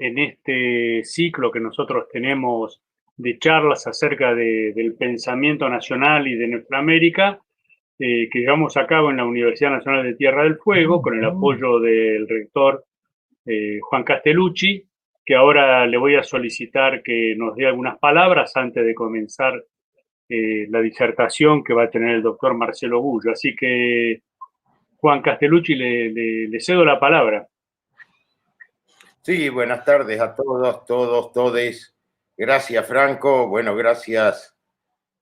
en este ciclo que nosotros tenemos de charlas acerca del pensamiento nacional y de nuestra América, que llevamos a cabo en la Universidad Nacional de Tierra del Fuego, con el apoyo del rector Juan Castellucci, que ahora le voy a solicitar que nos dé algunas palabras antes de comenzar la disertación que va a tener el doctor Marcelo Gullo. Así que, Juan Castellucci, le cedo la palabra. Sí, buenas tardes a todos, todes. Gracias, Franco. Bueno, gracias,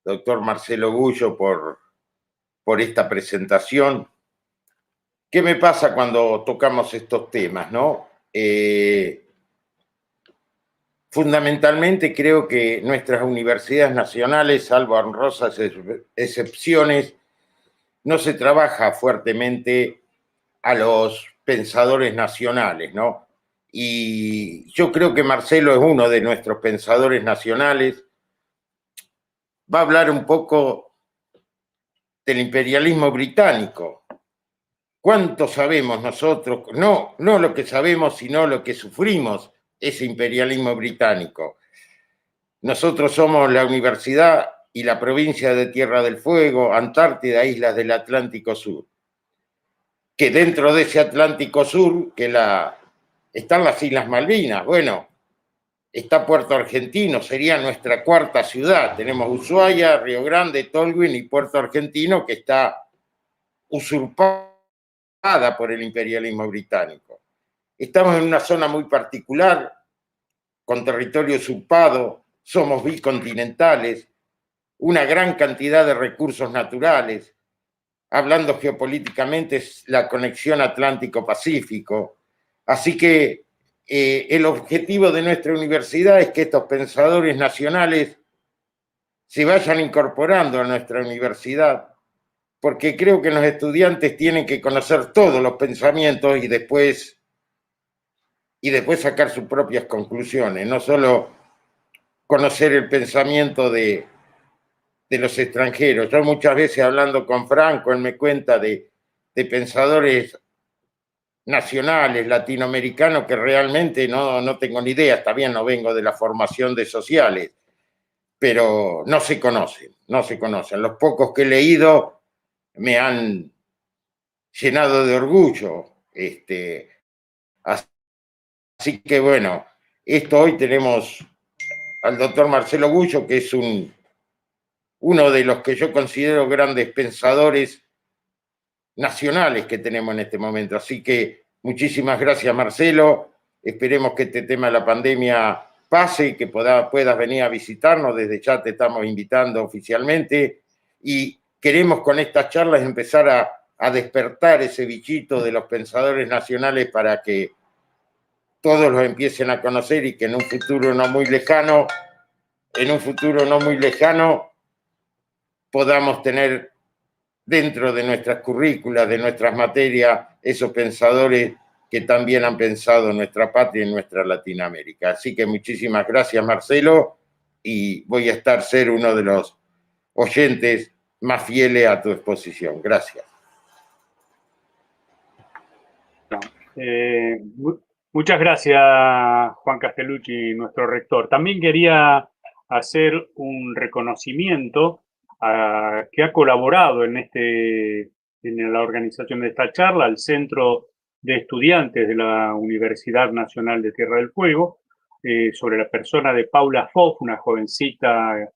doctor Marcelo Gullo, por esta presentación. ¿Qué me pasa cuando tocamos estos temas, no? Fundamentalmente creo que nuestras universidades nacionales, salvo honrosas excepciones, no se trabaja fuertemente a los pensadores nacionales, ¿no? Y yo creo que Marcelo es uno de nuestros pensadores nacionales. Va a hablar un poco del imperialismo británico. ¿Cuánto sabemos nosotros? No lo que sabemos, sino lo que sufrimos ese imperialismo británico. Nosotros somos la universidad y la provincia de Tierra del Fuego, Antártida, islas del Atlántico Sur. Que dentro de ese Atlántico Sur, están las Islas Malvinas. Bueno, está Puerto Argentino, sería nuestra cuarta ciudad. Tenemos Ushuaia, Río Grande, Tolwyn y Puerto Argentino, que está usurpada por el imperialismo británico. Estamos en una zona muy particular, con territorio usurpado, somos bicontinentales, una gran cantidad de recursos naturales. Hablando geopolíticamente, es la conexión Atlántico-Pacífico. Así que el objetivo de nuestra universidad es que estos pensadores nacionales se vayan incorporando a nuestra universidad, porque creo que los estudiantes tienen que conocer todos los pensamientos y después sacar sus propias conclusiones, no solo conocer el pensamiento de los extranjeros. Yo muchas veces hablando con Franco, él me cuenta de pensadores nacionales, latinoamericanos, que realmente no tengo ni idea, está bien, no vengo de la formación de sociales, pero no se conocen. Los pocos que he leído me han llenado de orgullo. Así que bueno, hoy tenemos al doctor Marcelo Gullo, que es uno de los que yo considero grandes pensadores nacionales que tenemos en este momento. Así que muchísimas gracias, Marcelo. Esperemos que este tema de la pandemia pase y que puedas venir a visitarnos. Desde ya te estamos invitando oficialmente y queremos con estas charlas empezar a despertar ese bichito de los pensadores nacionales para que todos los empiecen a conocer y que en un futuro no muy lejano, podamos tener dentro de nuestras currículas, de nuestras materias, esos pensadores que también han pensado en nuestra patria y en nuestra Latinoamérica. Así que muchísimas gracias, Marcelo, y voy a ser uno de los oyentes más fieles a tu exposición. Gracias. Muchas gracias, Juan Castellucci, nuestro rector. También quería hacer un reconocimiento a que ha colaborado en la organización de esta charla, al Centro de Estudiantes de la Universidad Nacional de Tierra del Fuego, sobre la persona de Paula Foff, una jovencita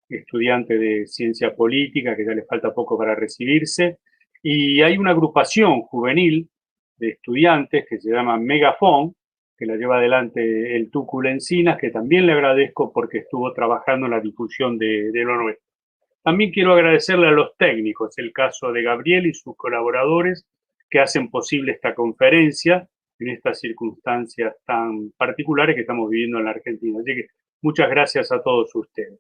estudiante de ciencia política que ya le falta poco para recibirse. Y hay una agrupación juvenil de estudiantes que se llama Megafon, que la lleva adelante el Tucul Encinas, que también le agradezco porque estuvo trabajando en la difusión de lo nuestro. También quiero agradecerle a los técnicos, el caso de Gabriel y sus colaboradores, que hacen posible esta conferencia en estas circunstancias tan particulares que estamos viviendo en la Argentina. Así que muchas gracias a todos ustedes.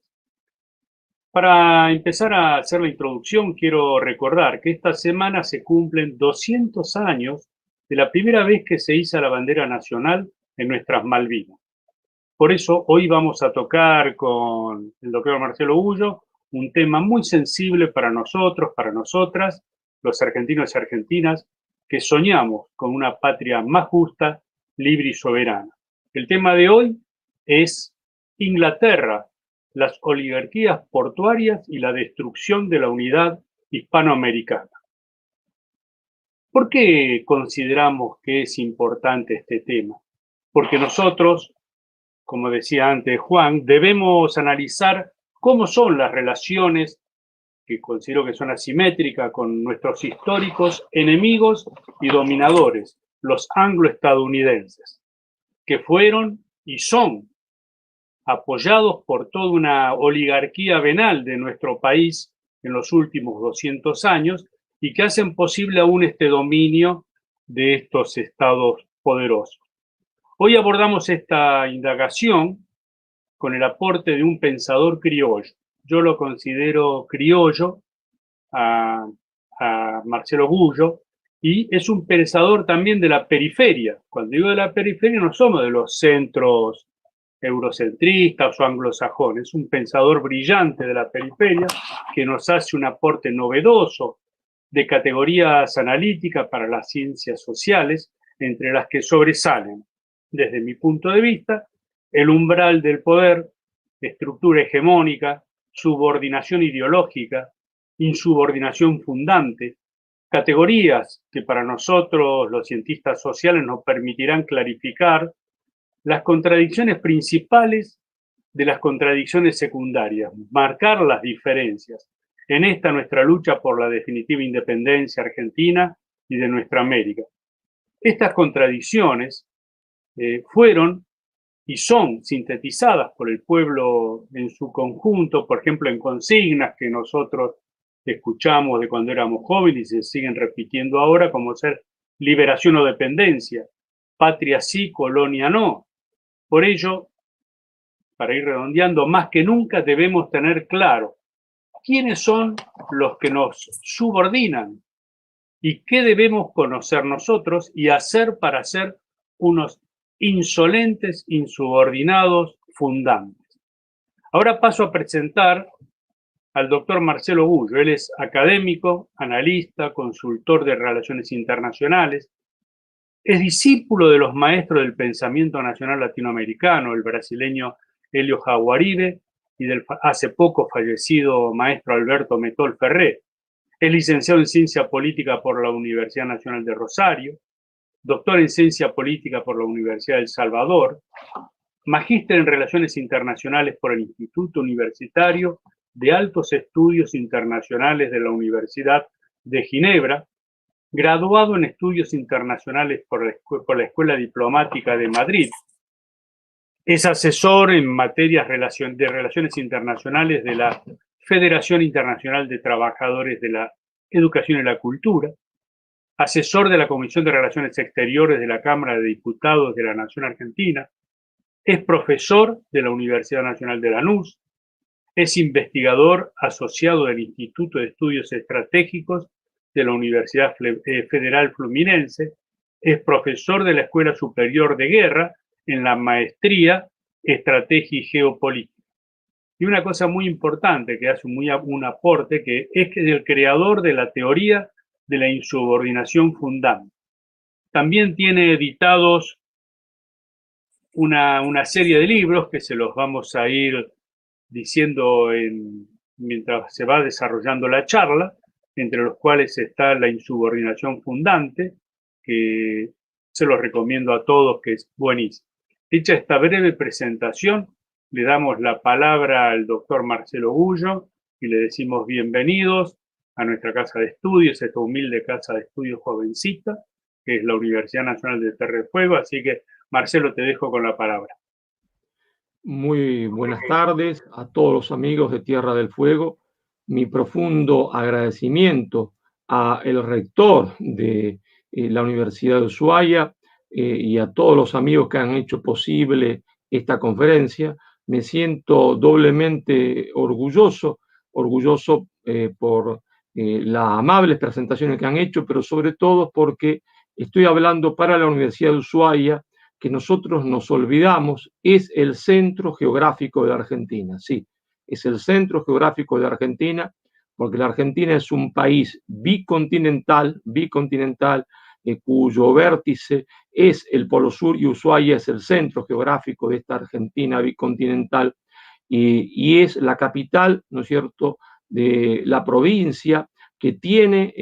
Para empezar a hacer la introducción, quiero recordar que esta semana se cumplen 200 años de la primera vez que se iza la bandera nacional en nuestras Malvinas. Por eso hoy vamos a tocar con el doctor Marcelo Gullo un tema muy sensible para nosotros, para nosotras, los argentinos y argentinas, que soñamos con una patria más justa, libre y soberana. El tema de hoy es Inglaterra, las oligarquías portuarias y la destrucción de la unidad hispanoamericana. ¿Por qué consideramos que es importante este tema? Porque nosotros, como decía antes Juan, debemos analizar cómo son las relaciones, que considero que son asimétricas, con nuestros históricos enemigos y dominadores, los angloestadounidenses, que fueron y son apoyados por toda una oligarquía venal de nuestro país en los últimos 200 años y que hacen posible aún este dominio de estos estados poderosos. Hoy abordamos esta indagación con el aporte de un pensador criollo. Yo lo considero criollo a Marcelo Gullo, y es un pensador también de la periferia. Cuando digo de la periferia no somos de los centros eurocentristas o anglosajones, es un pensador brillante de la periferia que nos hace un aporte novedoso de categorías analíticas para las ciencias sociales, entre las que sobresalen, desde mi punto de vista, el umbral del poder, estructura hegemónica, subordinación ideológica, insubordinación fundante, categorías que para nosotros los cientistas sociales nos permitirán clarificar las contradicciones principales de las contradicciones secundarias, marcar las diferencias en esta nuestra lucha por la definitiva independencia argentina y de nuestra América. Estas contradicciones fueron y son sintetizadas por el pueblo en su conjunto, por ejemplo, en consignas que nosotros escuchamos de cuando éramos jóvenes y se siguen repitiendo ahora, como ser liberación o dependencia, patria sí, colonia no. Por ello, para ir redondeando, más que nunca debemos tener claro quiénes son los que nos subordinan y qué debemos conocer nosotros y hacer para ser unos insolentes, insubordinados, fundantes. Ahora paso a presentar al doctor Marcelo Gullo. Él es académico, analista, consultor de relaciones internacionales, es discípulo de los maestros del pensamiento nacional latinoamericano, el brasileño Helio Jaguaribe y del hace poco fallecido maestro Alberto Metol Ferré. Es licenciado en Ciencia Política por la Universidad Nacional de Rosario, doctor en Ciencia Política por la Universidad de El Salvador, magíster en Relaciones Internacionales por el Instituto Universitario de Altos Estudios Internacionales de la Universidad de Ginebra, graduado en Estudios Internacionales por la Escuela Diplomática de Madrid. Es asesor en materias de relaciones internacionales de la Federación Internacional de Trabajadores de la Educación y la Cultura, asesor de la Comisión de Relaciones Exteriores de la Cámara de Diputados de la Nación Argentina, es profesor de la Universidad Nacional de Lanús, es investigador asociado del Instituto de Estudios Estratégicos de la Universidad Federal Fluminense, es profesor de la Escuela Superior de Guerra en la maestría Estrategia y Geopolítica. Y una cosa muy importante que hace un aporte, que es el creador de la teoría de la insubordinación fundante. También tiene editados una serie de libros que se los vamos a ir diciendo mientras se va desarrollando la charla, entre los cuales está La insubordinación fundante, que se los recomiendo a todos, que es buenísimo. Hecha esta breve presentación, le damos la palabra al doctor Marcelo Gullo y le decimos bienvenidos a nuestra casa de estudios, esta humilde casa de estudios jovencita, que es la Universidad Nacional de Tierra del Fuego. Así que, Marcelo, te dejo con la palabra. Muy buenas tardes a todos los amigos de Tierra del Fuego. Mi profundo agradecimiento al rector de la Universidad de Ushuaia y a todos los amigos que han hecho posible esta conferencia. Me siento doblemente orgulloso por las amables presentaciones que han hecho, pero sobre todo porque estoy hablando para la Universidad de Ushuaia, que nosotros nos olvidamos, es el centro geográfico de Argentina. Sí, es el centro geográfico de Argentina, porque la Argentina es un país bicontinental, cuyo vértice es el Polo Sur y Ushuaia es el centro geográfico de esta Argentina bicontinental, y es la capital, ¿no es cierto?, de la provincia que tiene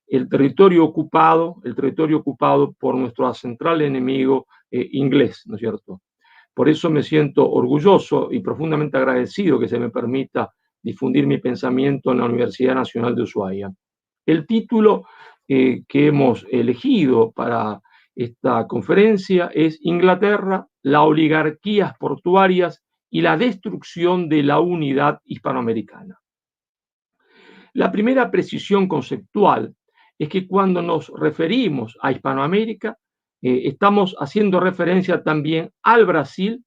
el territorio ocupado por nuestro central enemigo inglés, ¿no es cierto? Por eso me siento orgulloso y profundamente agradecido que se me permita difundir mi pensamiento en la Universidad Nacional de Ushuaia. El título que hemos elegido para esta conferencia es Inglaterra, las oligarquías portuarias y la destrucción de la unidad hispanoamericana. La primera precisión conceptual es que cuando nos referimos a Hispanoamérica, estamos haciendo referencia también al Brasil,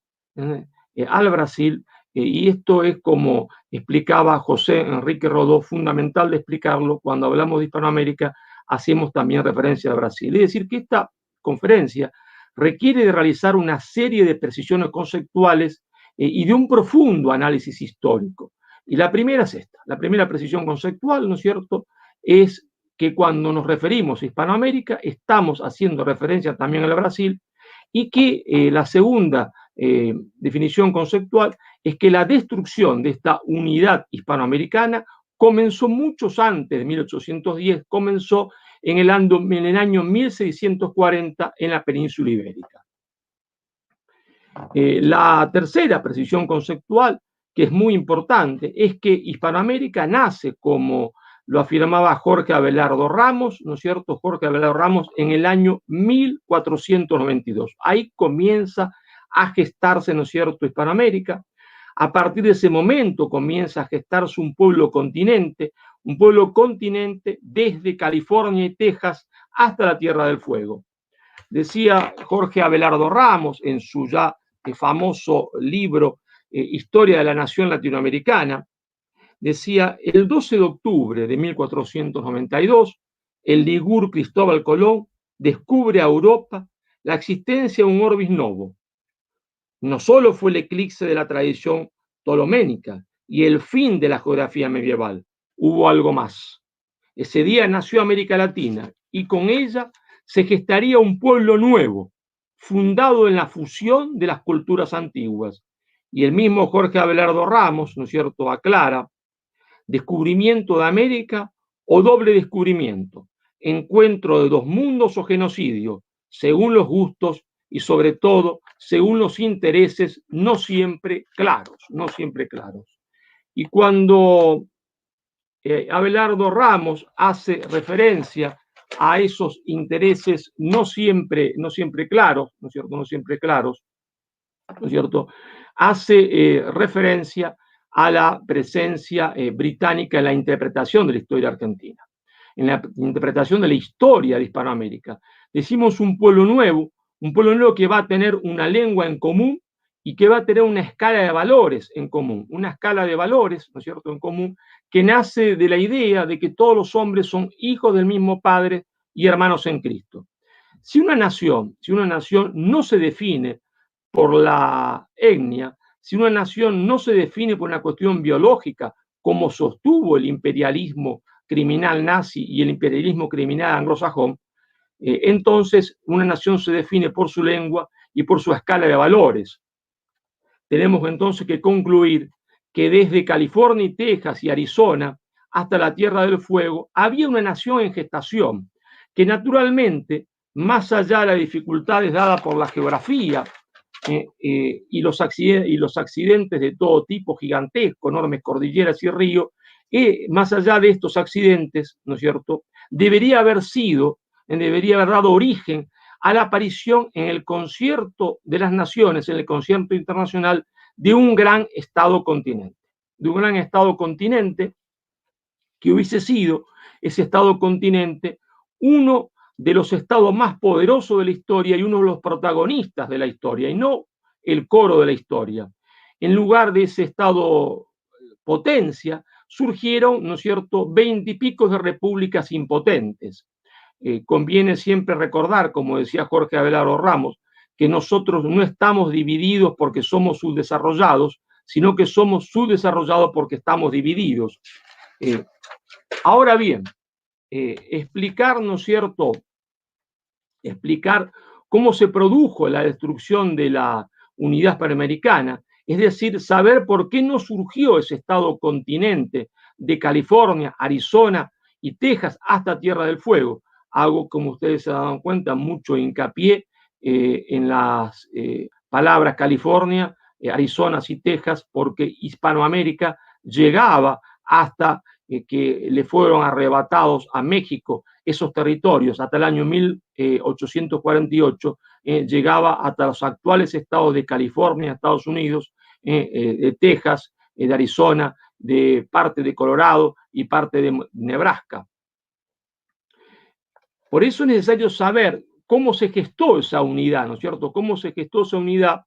y esto es como explicaba José Enrique Rodó, fundamental de explicarlo, cuando hablamos de Hispanoamérica, hacemos también referencia a Brasil. Es decir, que esta conferencia requiere de realizar una serie de precisiones conceptuales y de un profundo análisis histórico. Y la primera es esta, la primera precisión conceptual, ¿no es cierto?, es que cuando nos referimos a Hispanoamérica estamos haciendo referencia también al Brasil, y que la segunda definición conceptual es que la destrucción de esta unidad hispanoamericana comenzó muchos antes de 1810, comenzó en el año 1640 en la península ibérica. La tercera precisión conceptual, que es muy importante, es que Hispanoamérica nace, como lo afirmaba Jorge Abelardo Ramos, ¿no es cierto? Jorge Abelardo Ramos en el año 1492. Ahí comienza a gestarse, ¿no es cierto?, Hispanoamérica. A partir de ese momento comienza a gestarse un pueblo continente desde California y Texas hasta la Tierra del Fuego. Decía Jorge Abelardo Ramos en su ya famoso libro Historia de la Nación Latinoamericana, decía: el 12 de octubre de 1492, el ligur Cristóbal Colón descubre a Europa la existencia de un orbis novo. No solo fue el eclipse de la tradición ptoloménica y el fin de la geografía medieval, hubo algo más. Ese día nació América Latina y con ella se gestaría un pueblo nuevo, fundado en la fusión de las culturas antiguas. Y el mismo Jorge Abelardo Ramos, ¿no es cierto?, aclara: descubrimiento de América o doble descubrimiento, encuentro de dos mundos o genocidio, según los gustos y sobre todo según los intereses no siempre claros. Y cuando Abelardo Ramos hace referencia a esos intereses no siempre claros, ¿no es cierto?, ¿no es cierto?, hace referencia a la presencia británica en la interpretación de la historia argentina, en la interpretación de la historia de Hispanoamérica. Decimos un pueblo nuevo que va a tener una lengua en común y que va a tener una escala de valores en común, ¿no es cierto?, en común, que nace de la idea de que todos los hombres son hijos del mismo Padre y hermanos en Cristo. Si una nación no se define por la etnia, si una nación no se define por una cuestión biológica, como sostuvo el imperialismo criminal nazi y el imperialismo criminal anglosajón, entonces una nación se define por su lengua y por su escala de valores. Tenemos entonces que concluir que desde California y Texas y Arizona hasta la Tierra del Fuego había una nación en gestación que naturalmente, más allá de las dificultades dadas por la geografía y los accidentes de todo tipo gigantescos, enormes cordilleras y ríos, más allá de estos accidentes, ¿no es cierto?, debería haber dado origen a la aparición en el concierto de las naciones, en el concierto internacional, de un gran Estado-continente, que hubiese sido ese Estado-continente uno de los estados más poderosos de la historia y uno de los protagonistas de la historia, y no el coro de la historia. En lugar de ese Estado potencia, surgieron, ¿no es cierto?, 20 y pico de repúblicas impotentes. Conviene siempre recordar, como decía Jorge Abelardo Ramos, que nosotros no estamos divididos porque somos subdesarrollados, sino que somos subdesarrollados porque estamos divididos. Ahora bien, explicar, ¿no es cierto?, explicar cómo se produjo la destrucción de la unidad hispanoamericana, es decir, saber por qué no surgió ese estado continente de California, Arizona y Texas hasta Tierra del Fuego. Hago, como ustedes se dan cuenta, mucho hincapié en las palabras California, Arizona y Texas, porque Hispanoamérica llegaba hasta que le fueron arrebatados a México esos territorios hasta el año 1848, llegaba hasta los actuales estados de California, Estados Unidos, de Texas, de Arizona, de parte de Colorado y parte de Nebraska. Por eso es necesario saber cómo se gestó esa unidad, ¿no es cierto? Cómo se gestó esa unidad,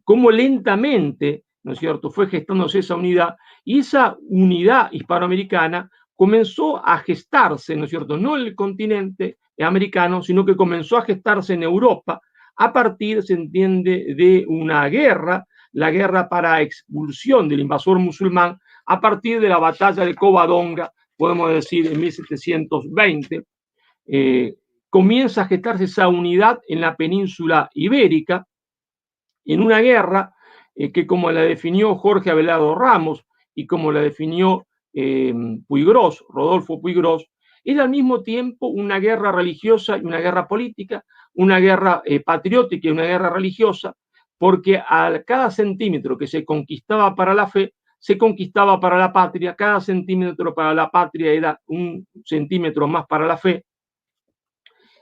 cómo lentamente, ¿no es cierto?, fue gestándose esa unidad, y esa unidad hispanoamericana comenzó a gestarse, ¿no es cierto?, no en el continente americano, sino que comenzó a gestarse en Europa a partir, se entiende, de una guerra, la guerra para expulsión del invasor musulmán, a partir de la batalla de Covadonga, podemos decir en 1720, comienza a gestarse esa unidad en la península ibérica, en una guerra que, como la definió Jorge Abelardo Ramos y como la definió Puiggrós, Rodolfo Puiggrós, era al mismo tiempo una guerra religiosa y una guerra política, una guerra patriótica y una guerra religiosa, porque a cada centímetro que se conquistaba para la fe, se conquistaba para la patria, cada centímetro para la patria era un centímetro más para la fe.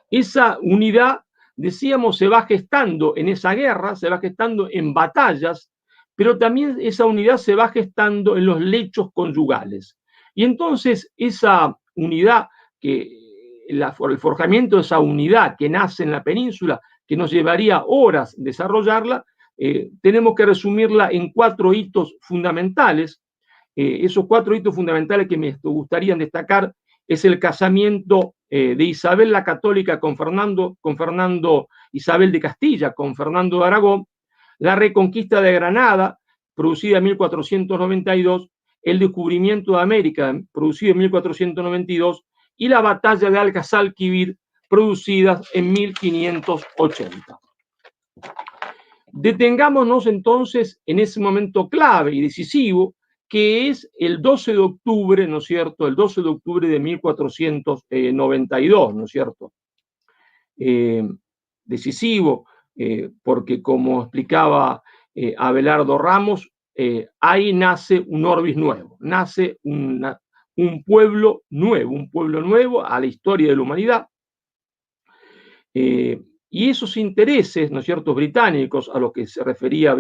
Esa unidad, decíamos, se va gestando en esa guerra, se va gestando en batallas, pero también esa unidad se va gestando en los lechos conyugales. Y entonces esa unidad, el forjamiento de esa unidad que nace en la península, que nos llevaría horas desarrollarla, tenemos que resumirla en 4 hitos fundamentales. Esos 4 hitos fundamentales que me gustaría destacar es el casamiento de Isabel la Católica con Fernando Isabel de Castilla, con Fernando de Aragón, la reconquista de Granada, producida en 1492, el descubrimiento de América, producido en 1492, y la batalla de Alcazalquivir, producida en 1580. Detengámonos entonces en ese momento clave y decisivo, que es el 12 de octubre, ¿no es cierto?, el 12 de octubre de 1492, ¿no es cierto? Decisivo, porque como explicaba Abelardo Ramos, ahí nace un orbis nuevo, nace un pueblo nuevo a la historia de la humanidad. Y esos intereses, ¿no es cierto?, británicos, a los que se refería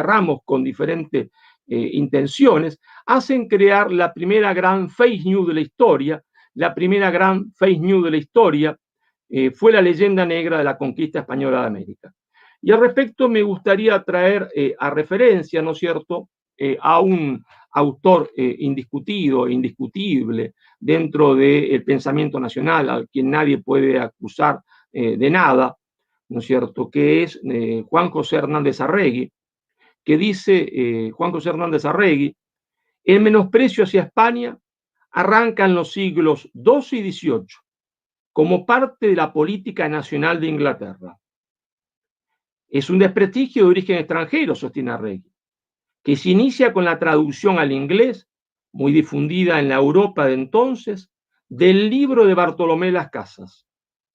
Ramos con diferentes intenciones, hacen crear la primera gran fake news de la historia. La primera gran fake news de la historia fue la leyenda negra de la conquista española de América. Y al respecto me gustaría traer a referencia, ¿no es cierto?, a un autor indiscutido, indiscutible dentro del pensamiento nacional, al quien nadie puede acusar de nada, ¿no es cierto?, que es Juan José Hernández Arregui, que dice Juan José Hernández Arregui: el menosprecio hacia España arranca en los siglos XII y XVIII como parte de la política nacional de Inglaterra. Es un desprestigio de origen extranjero, sostiene Arregui, que se inicia con la traducción al inglés, muy difundida en la Europa de entonces, del libro de Bartolomé Las Casas,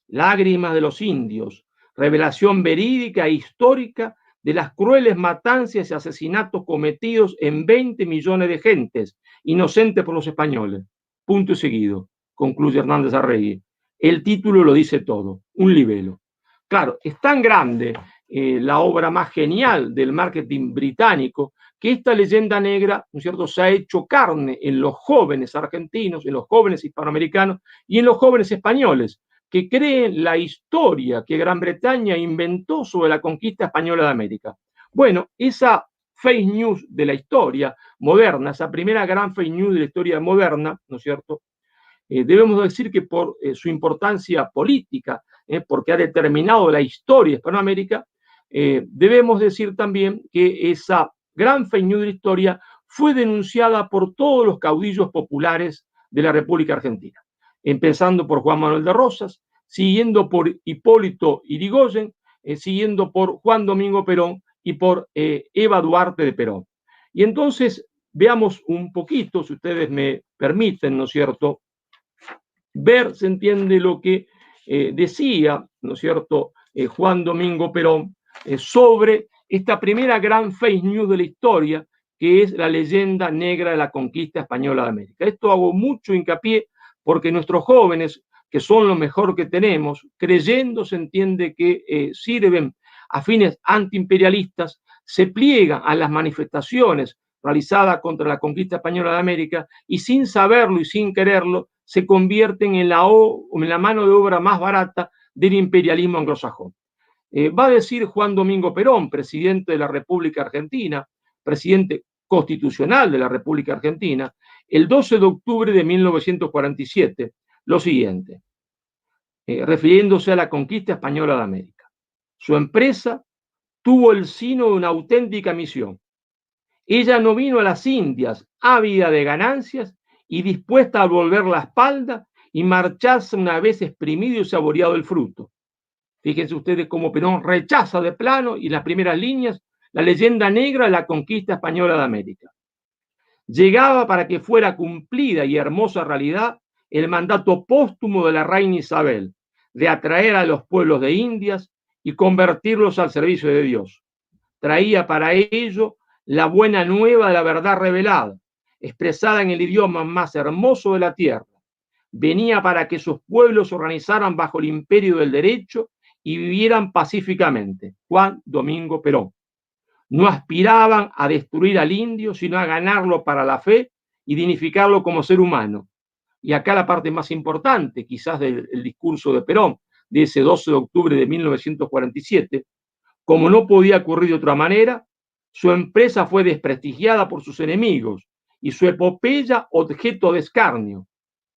Lágrimas de los indios, revelación verídica e histórica de las crueles matanzas y asesinatos cometidos en 20 millones de gentes inocentes por los españoles. Punto y seguido, concluye Hernández Arregui. El título lo dice todo, un libelo. Claro, es tan grande la obra más genial del marketing británico, que esta leyenda negra, ¿no es cierto?, se ha hecho carne en los jóvenes argentinos, en los jóvenes hispanoamericanos y en los jóvenes españoles, que creen la historia que Gran Bretaña inventó sobre la conquista española de América. Bueno, esa fake news de la historia moderna, esa primera gran fake news de la historia moderna, ¿no es cierto?, debemos decir que por su importancia política, porque ha determinado la historia de Hispanoamérica, debemos decir también que esa gran fake news de la historia fue denunciada por todos los caudillos populares de la República Argentina. empezando por Juan Manuel de Rosas, siguiendo por Hipólito Yrigoyen, siguiendo por Juan Domingo Perón y por Eva Duarte de Perón. Y entonces veamos un poquito, si ustedes me permiten, ¿no es cierto?, ver, se entiende, lo que decía, ¿no es cierto?, Juan Domingo Perón sobre esta primera gran fake news de la historia, que es la leyenda negra de la conquista española de América. Esto hago mucho hincapié porque nuestros jóvenes, que son lo mejor que tenemos, creyendo, se entiende, que sirven a fines antiimperialistas, se pliegan a las manifestaciones realizadas contra la conquista española de América y sin saberlo y sin quererlo se convierten en la mano de obra más barata del imperialismo anglosajón. Va a decir Juan Domingo Perón, presidente de la República Argentina, presidente constitucional de la República Argentina, el 12 de octubre de 1947, lo siguiente, refiriéndose a la conquista española de América. Su empresa tuvo el sino de una auténtica misión. Ella no vino a las Indias ávida de ganancias y dispuesta a volver la espalda y marcharse una vez exprimido y saboreado el fruto. Fíjense ustedes cómo Perón rechaza de plano, y las primeras líneas, la leyenda negra de la conquista española de América. Llegaba para que fuera cumplida y hermosa realidad el mandato póstumo de la reina Isabel, de atraer a los pueblos de Indias y convertirlos al servicio de Dios. Traía para ello la buena nueva de la verdad revelada, expresada en el idioma más hermoso de la tierra. Venía para que sus pueblos se organizaran bajo el imperio del derecho y vivieran pacíficamente. Juan Domingo Perón. No aspiraban a destruir al indio, sino a ganarlo para la fe y dignificarlo como ser humano. Y acá la parte más importante, quizás, del discurso de Perón, de ese 12 de octubre de 1947, como no podía ocurrir de otra manera, su empresa fue desprestigiada por sus enemigos y su epopeya objeto de escarnio,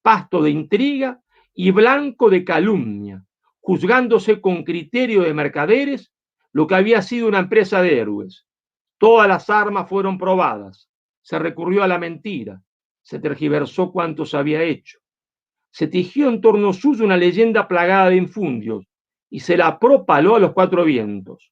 pasto de intriga y blanco de calumnia, juzgándose con criterio de mercaderes lo que había sido una empresa de héroes. Todas las armas fueron probadas, se recurrió a la mentira, se tergiversó cuanto se había hecho, se tejió en torno suyo una leyenda plagada de infundios y se la propaló a los cuatro vientos.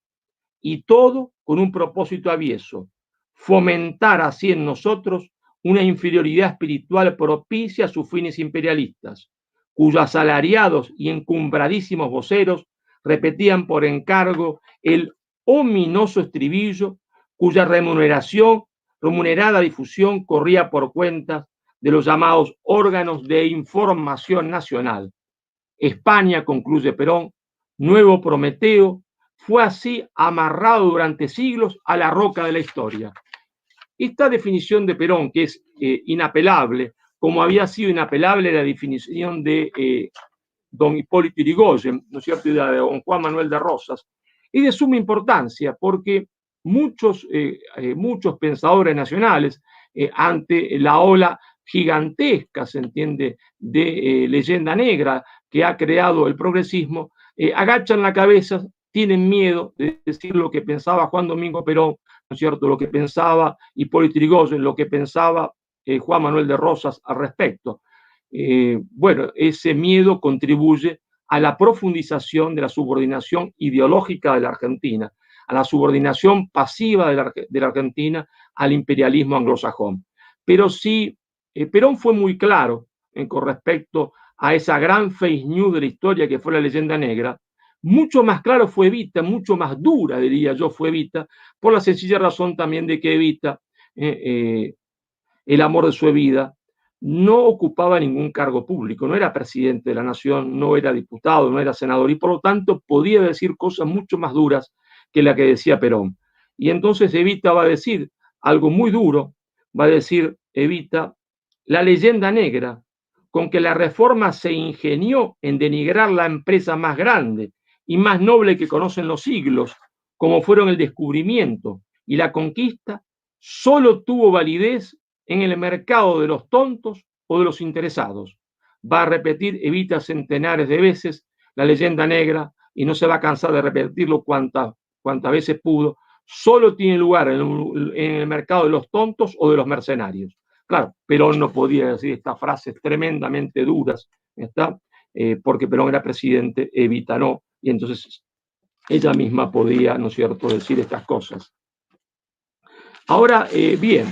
Y todo con un propósito avieso, fomentar así en nosotros una inferioridad espiritual propicia a sus fines imperialistas, cuyos asalariados y encumbradísimos voceros repetían por encargo el ominoso estribillo cuya remunerada difusión corría por cuenta de los llamados órganos de información nacional. España, concluye Perón, nuevo Prometeo, fue así amarrado durante siglos a la roca de la historia. Esta definición de Perón, que es inapelable, como había sido inapelable la definición de don Hipólito Yrigoyen, ¿no es cierto?, y de don Juan Manuel de Rosas, es de suma importancia porque muchos pensadores nacionales, ante la ola gigantesca, se entiende, de leyenda negra que ha creado el progresismo, agachan la cabeza, tienen miedo de decir lo que pensaba Juan Domingo Perón, ¿no es cierto?, lo que pensaba Hipólito Yrigoyen, lo que pensaba Juan Manuel de Rosas al respecto. Bueno, ese miedo contribuye a la profundización de la subordinación ideológica de la Argentina, a la subordinación pasiva de la Argentina al imperialismo anglosajón. Pero sí, Perón fue muy claro con respecto a esa gran fake news de la historia que fue la leyenda negra. Mucho más claro fue Evita, mucho más dura, diría yo, fue Evita, por la sencilla razón también de que Evita, el amor de su vida, no ocupaba ningún cargo público, no era presidente de la nación, no era diputado, no era senador, y por lo tanto podía decir cosas mucho más duras que la que decía Perón. Y entonces Evita va a decir algo muy duro, va a decir Evita, la leyenda negra con que la Reforma se ingenió en denigrar la empresa más grande y más noble que conocen los siglos, como fueron el descubrimiento y la conquista, solo tuvo validez en el mercado de los tontos o de los interesados. Va a repetir Evita centenares de veces la leyenda negra y no se va a cansar de repetirlo cuantas veces pudo. Solo tiene lugar en el mercado de los tontos o de los mercenarios. Claro, Perón no podía decir estas frases tremendamente duras, ¿está? Porque Perón era presidente, Evita no, y entonces ella misma podía, ¿no es cierto?, decir estas cosas. Ahora, bien,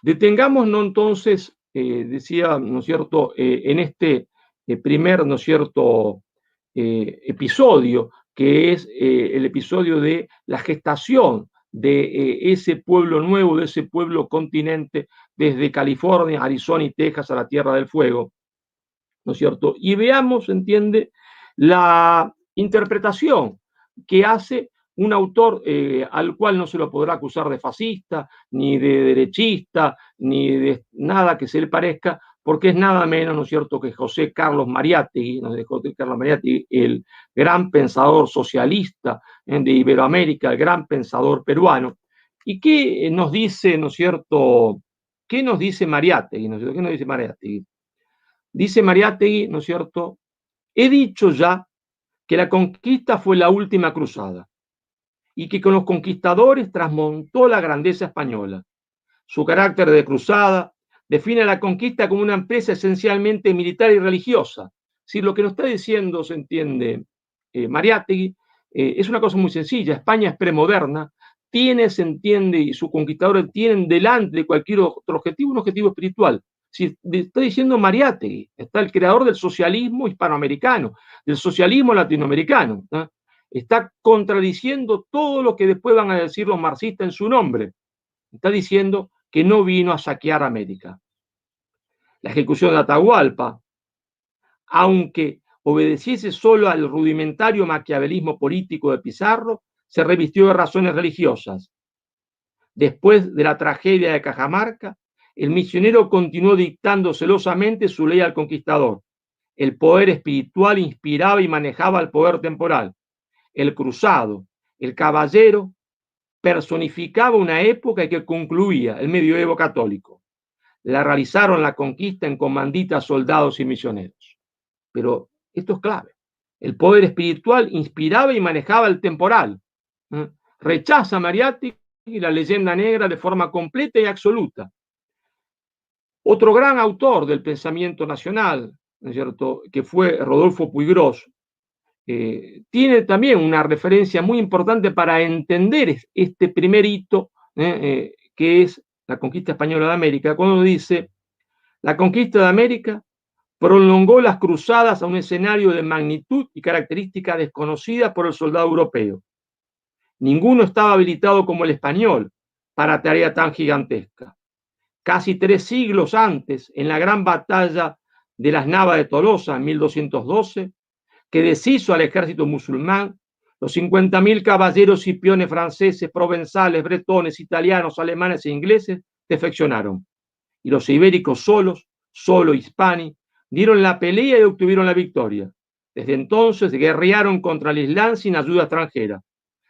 detengámonos entonces, decía, ¿no es cierto?, en este primer, ¿no es cierto?, episodio, que es el episodio de la gestación de ese pueblo nuevo, de ese pueblo continente, desde California, Arizona y Texas a la Tierra del Fuego, ¿no es cierto? Y veamos, entiende, la interpretación que hace un autor al cual no se lo podrá acusar de fascista, ni de derechista, ni de nada que se le parezca, porque es nada menos, ¿no es cierto?, que José Carlos Mariátegui, ¿no? José Carlos Mariátegui, el gran pensador socialista de Iberoamérica, el gran pensador peruano. ¿Y qué nos dice, ¿no es cierto?, qué nos dice Mariátegui, ¿no es cierto? ¿Qué nos dice Mariátegui? Dice Mariátegui, ¿no es cierto?, he dicho ya que la conquista fue la última cruzada y que con los conquistadores trasmontó la grandeza española. Su carácter de cruzada define la conquista como una empresa esencialmente militar y religiosa. Si lo que nos está diciendo, se entiende, Mariátegui, es una cosa muy sencilla. España es premoderna, tiene, se entiende, y sus conquistadores tienen delante de cualquier otro objetivo un objetivo espiritual. Si está diciendo Mariátegui, está el creador del socialismo hispanoamericano, del socialismo latinoamericano, ¿no? Está contradiciendo todo lo que después van a decir los marxistas en su nombre. Está diciendo que no vino a saquear América. La ejecución de Atahualpa, aunque obedeciese solo al rudimentario maquiavelismo político de Pizarro, se revistió de razones religiosas. Después de la tragedia de Cajamarca, el misionero continuó dictando celosamente su ley al conquistador. El poder espiritual inspiraba y manejaba el poder temporal. El cruzado, el caballero, personificaba una época que concluía el medioevo católico. La realizaron la conquista en comanditas, soldados y misioneros. Pero esto es clave. El poder espiritual inspiraba y manejaba el temporal. Rechaza Mariátegui la leyenda negra de forma completa y absoluta. Otro gran autor del pensamiento nacional, ¿no es cierto?, que fue Rodolfo Puigros, tiene también una referencia muy importante para entender este primer hito, que es la conquista española de América, cuando dice: la conquista de América prolongó las cruzadas a un escenario de magnitud y característica desconocida por el soldado europeo. Ninguno estaba habilitado como el español para tarea tan gigantesca. Casi 3 siglos antes, en la gran batalla de las Navas de Tolosa en 1212, que deshizo al ejército musulmán, los 50.000 caballeros y peones franceses, provenzales, bretones, italianos, alemanes e ingleses defeccionaron. Y los ibéricos solo hispani, dieron la pelea y obtuvieron la victoria. Desde entonces guerrearon contra el Islam sin ayuda extranjera.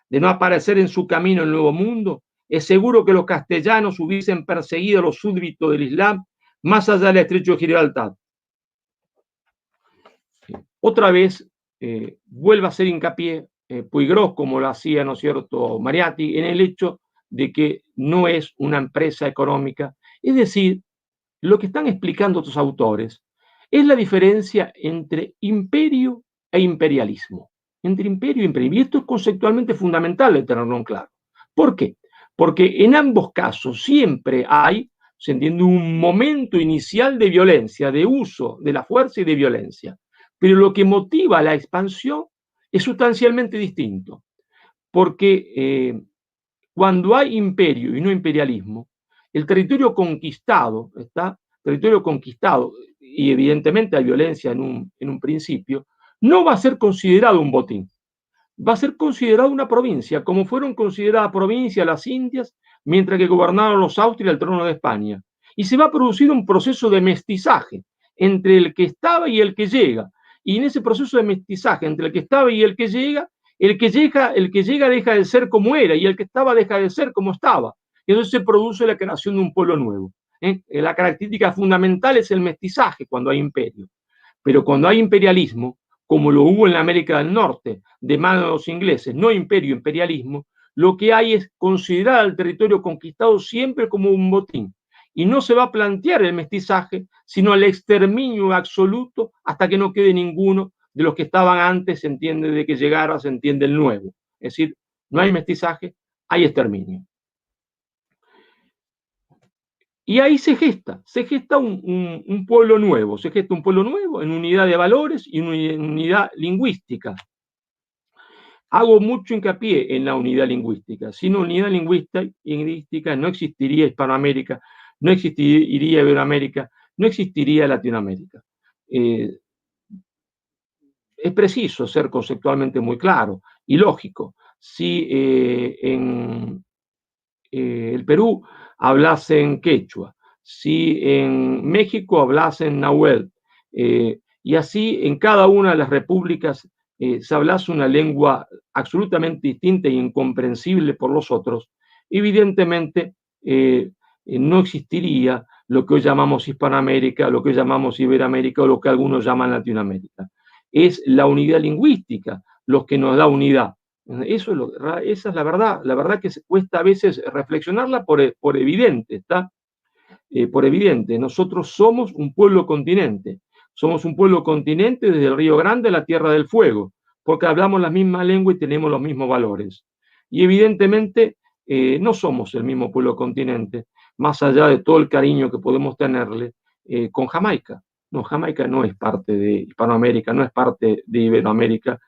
De no aparecer en su camino el Nuevo Mundo, es seguro que los castellanos hubiesen perseguido a los súbditos del Islam más allá del estrecho de Gibraltar. Otra vez vuelve a hacer hincapié Puigros, como lo hacía, ¿no es cierto?, Mariátegui, en el hecho de que no es una empresa económica. Es decir, lo que están explicando estos autores es la diferencia entre imperio e imperialismo. Entre imperio e imperialismo. Y esto es conceptualmente fundamental de tenerlo en claro. ¿Por qué? Porque en ambos casos siempre hay, se entiende, un momento inicial de violencia, de uso de la fuerza y de violencia. Pero lo que motiva la expansión es sustancialmente distinto. Porque cuando hay imperio y no imperialismo, el territorio conquistado, y evidentemente hay violencia en un principio, no va a ser considerado un botín, va a ser considerado una provincia, como fueron consideradas provincias las Indias mientras que gobernaron los Austrias el trono de España. Y se va a producir un proceso de mestizaje entre el que estaba y el que llega. Y en ese proceso de mestizaje entre el que estaba y el que llega deja de ser como era y el que estaba deja de ser como estaba. Y entonces se produce la creación de un pueblo nuevo. La característica fundamental es el mestizaje cuando hay imperio. Pero cuando hay imperialismo, como lo hubo en la América del Norte, de mano de los ingleses, no imperio, imperialismo, lo que hay es considerar al territorio conquistado siempre como un botín. Y no se va a plantear el mestizaje, sino el exterminio absoluto hasta que no quede ninguno de los que estaban antes, se entiende, de que llegara, se entiende el nuevo. Es decir, no hay mestizaje, hay exterminio. Y ahí se gesta un pueblo nuevo, se gesta un pueblo nuevo en unidad de valores y en unidad lingüística. Hago mucho hincapié en la unidad lingüística. Sin unidad lingüística no existiría Hispanoamérica, no existiría Iberoamérica, no existiría Latinoamérica. Es preciso ser conceptualmente muy claro y lógico. Si en el Perú hablasen quechua, si en México hablasen nahuel, y así en cada una de las repúblicas se hablase una lengua absolutamente distinta e incomprensible por los otros, evidentemente no existiría lo que hoy llamamos Hispanoamérica, lo que hoy llamamos Iberoamérica o lo que algunos llaman Latinoamérica. Es la unidad lingüística lo que nos da unidad. Esa es la verdad que cuesta a veces reflexionarla por evidente, ¿está? Por evidente, nosotros somos un pueblo continente, somos un pueblo continente desde el Río Grande a la Tierra del Fuego, porque hablamos la misma lengua y tenemos los mismos valores. Y evidentemente no somos el mismo pueblo continente, más allá de todo el cariño que podemos tenerle con Jamaica. No, Jamaica no es parte de Hispanoamérica, no es parte de Iberoamérica,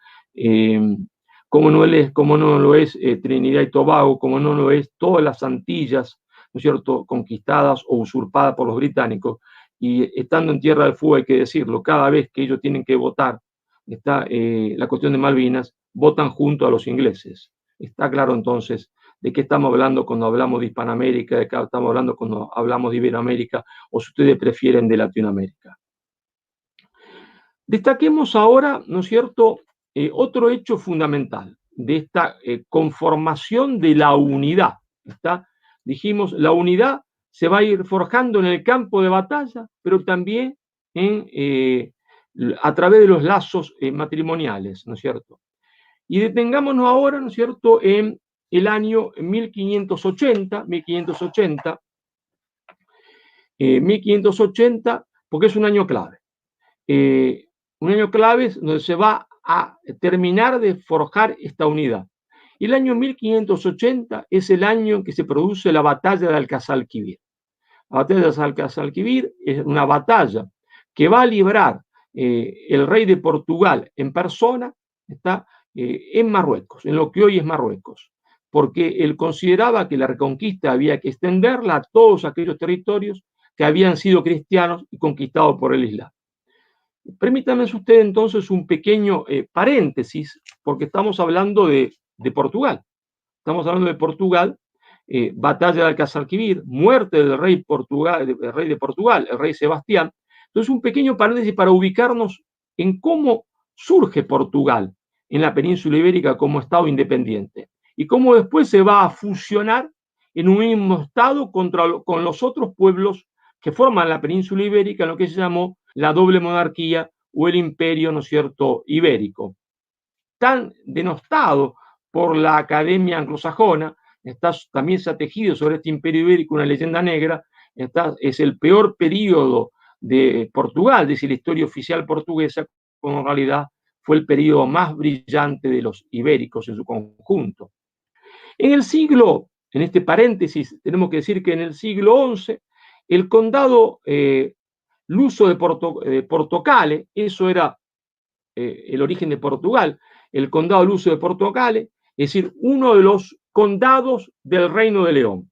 como no lo es Trinidad y Tobago, como no lo es todas las Antillas, ¿no es cierto?, conquistadas o usurpadas por los británicos. Y estando en Tierra del Fuego, hay que decirlo, cada vez que ellos tienen que votar, está la cuestión de Malvinas, votan junto a los ingleses. Está claro entonces de qué estamos hablando cuando hablamos de Hispanoamérica, de qué estamos hablando cuando hablamos de Iberoamérica, o si ustedes prefieren de Latinoamérica. Destaquemos ahora, ¿no es cierto?, otro hecho fundamental de esta conformación de la unidad. ¿Está? Dijimos, la unidad se va a ir forjando en el campo de batalla, pero también a través de los lazos matrimoniales, ¿no es cierto? Y detengámonos ahora, ¿no es cierto?, en el año 1580, porque es un año clave. Un año clave donde se va a terminar de forjar esta unidad. Y el año 1580 es el año en que se produce la batalla de Alcazalquivir. La batalla de Alcazalquivir es una batalla que va a librar el rey de Portugal en persona, está en Marruecos, en lo que hoy es Marruecos, porque él consideraba que la reconquista había que extenderla a todos aquellos territorios que habían sido cristianos y conquistados por el Islam. Permítanme usted entonces un pequeño paréntesis, porque estamos hablando de Portugal. Estamos hablando de Portugal, batalla de Alcazarquivir, muerte del rey de Portugal, el rey Sebastián. Entonces, un pequeño paréntesis para ubicarnos en cómo surge Portugal en la península ibérica como Estado independiente y cómo después se va a fusionar en un mismo Estado con los otros pueblos que forman la península ibérica, en lo que se llamó la doble monarquía o el imperio, ¿no es cierto?, ibérico. Tan denostado por la Academia Anglosajona, también se ha tejido sobre este imperio ibérico una leyenda negra, es el peor periodo de Portugal, dice la historia oficial portuguesa, cuando en realidad fue el periodo más brillante de los ibéricos en su conjunto. En este paréntesis, tenemos que decir que en el siglo XI, el condado luso de Portocale, eso era el origen de Portugal, el condado luso de Portocale, es decir, uno de los condados del Reino de León.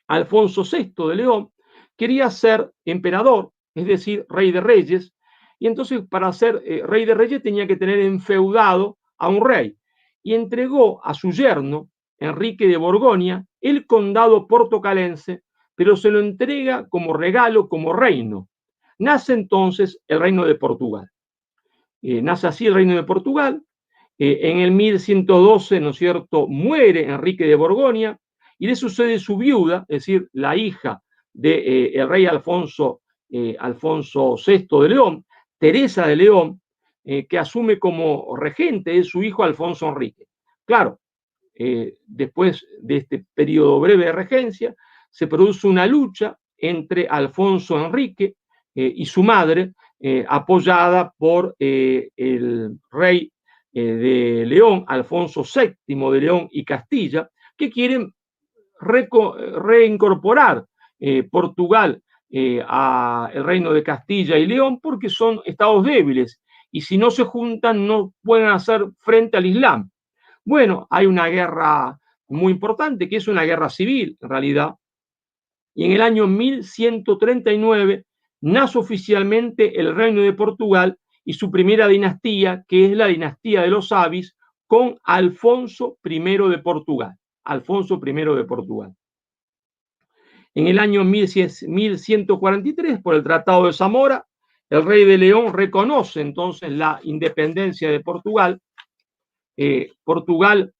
Alfonso VI de León quería ser emperador, es decir, rey de reyes, y entonces para ser rey de reyes tenía que tener enfeudado a un rey, y entregó a su yerno, Enrique de Borgoña, el condado portocalense, pero se lo entrega como regalo, como reino. Nace entonces el Reino de Portugal. Nace así el Reino de Portugal. En el 1112, ¿no es cierto?, muere Enrique de Borgoña y le sucede su viuda, es decir, la hija del rey Alfonso VI de León, Teresa de León, que asume como regente de su hijo Alfonso Enrique. Claro, después de este periodo breve de regencia, se produce una lucha entre Alfonso Enrique y su madre, apoyada por el rey de León, Alfonso VII de León y Castilla, que quieren reincorporar Portugal al reino de Castilla y León porque son estados débiles y si no se juntan no pueden hacer frente al Islam. Bueno, hay una guerra muy importante que es una guerra civil en realidad, y en el año 1139 nace oficialmente el reino de Portugal y su primera dinastía, que es la dinastía de los Avis, con Alfonso I de Portugal. Alfonso I de Portugal. En el año 1143, por el Tratado de Zamora, el rey de León reconoce entonces la independencia de Portugal. Portugal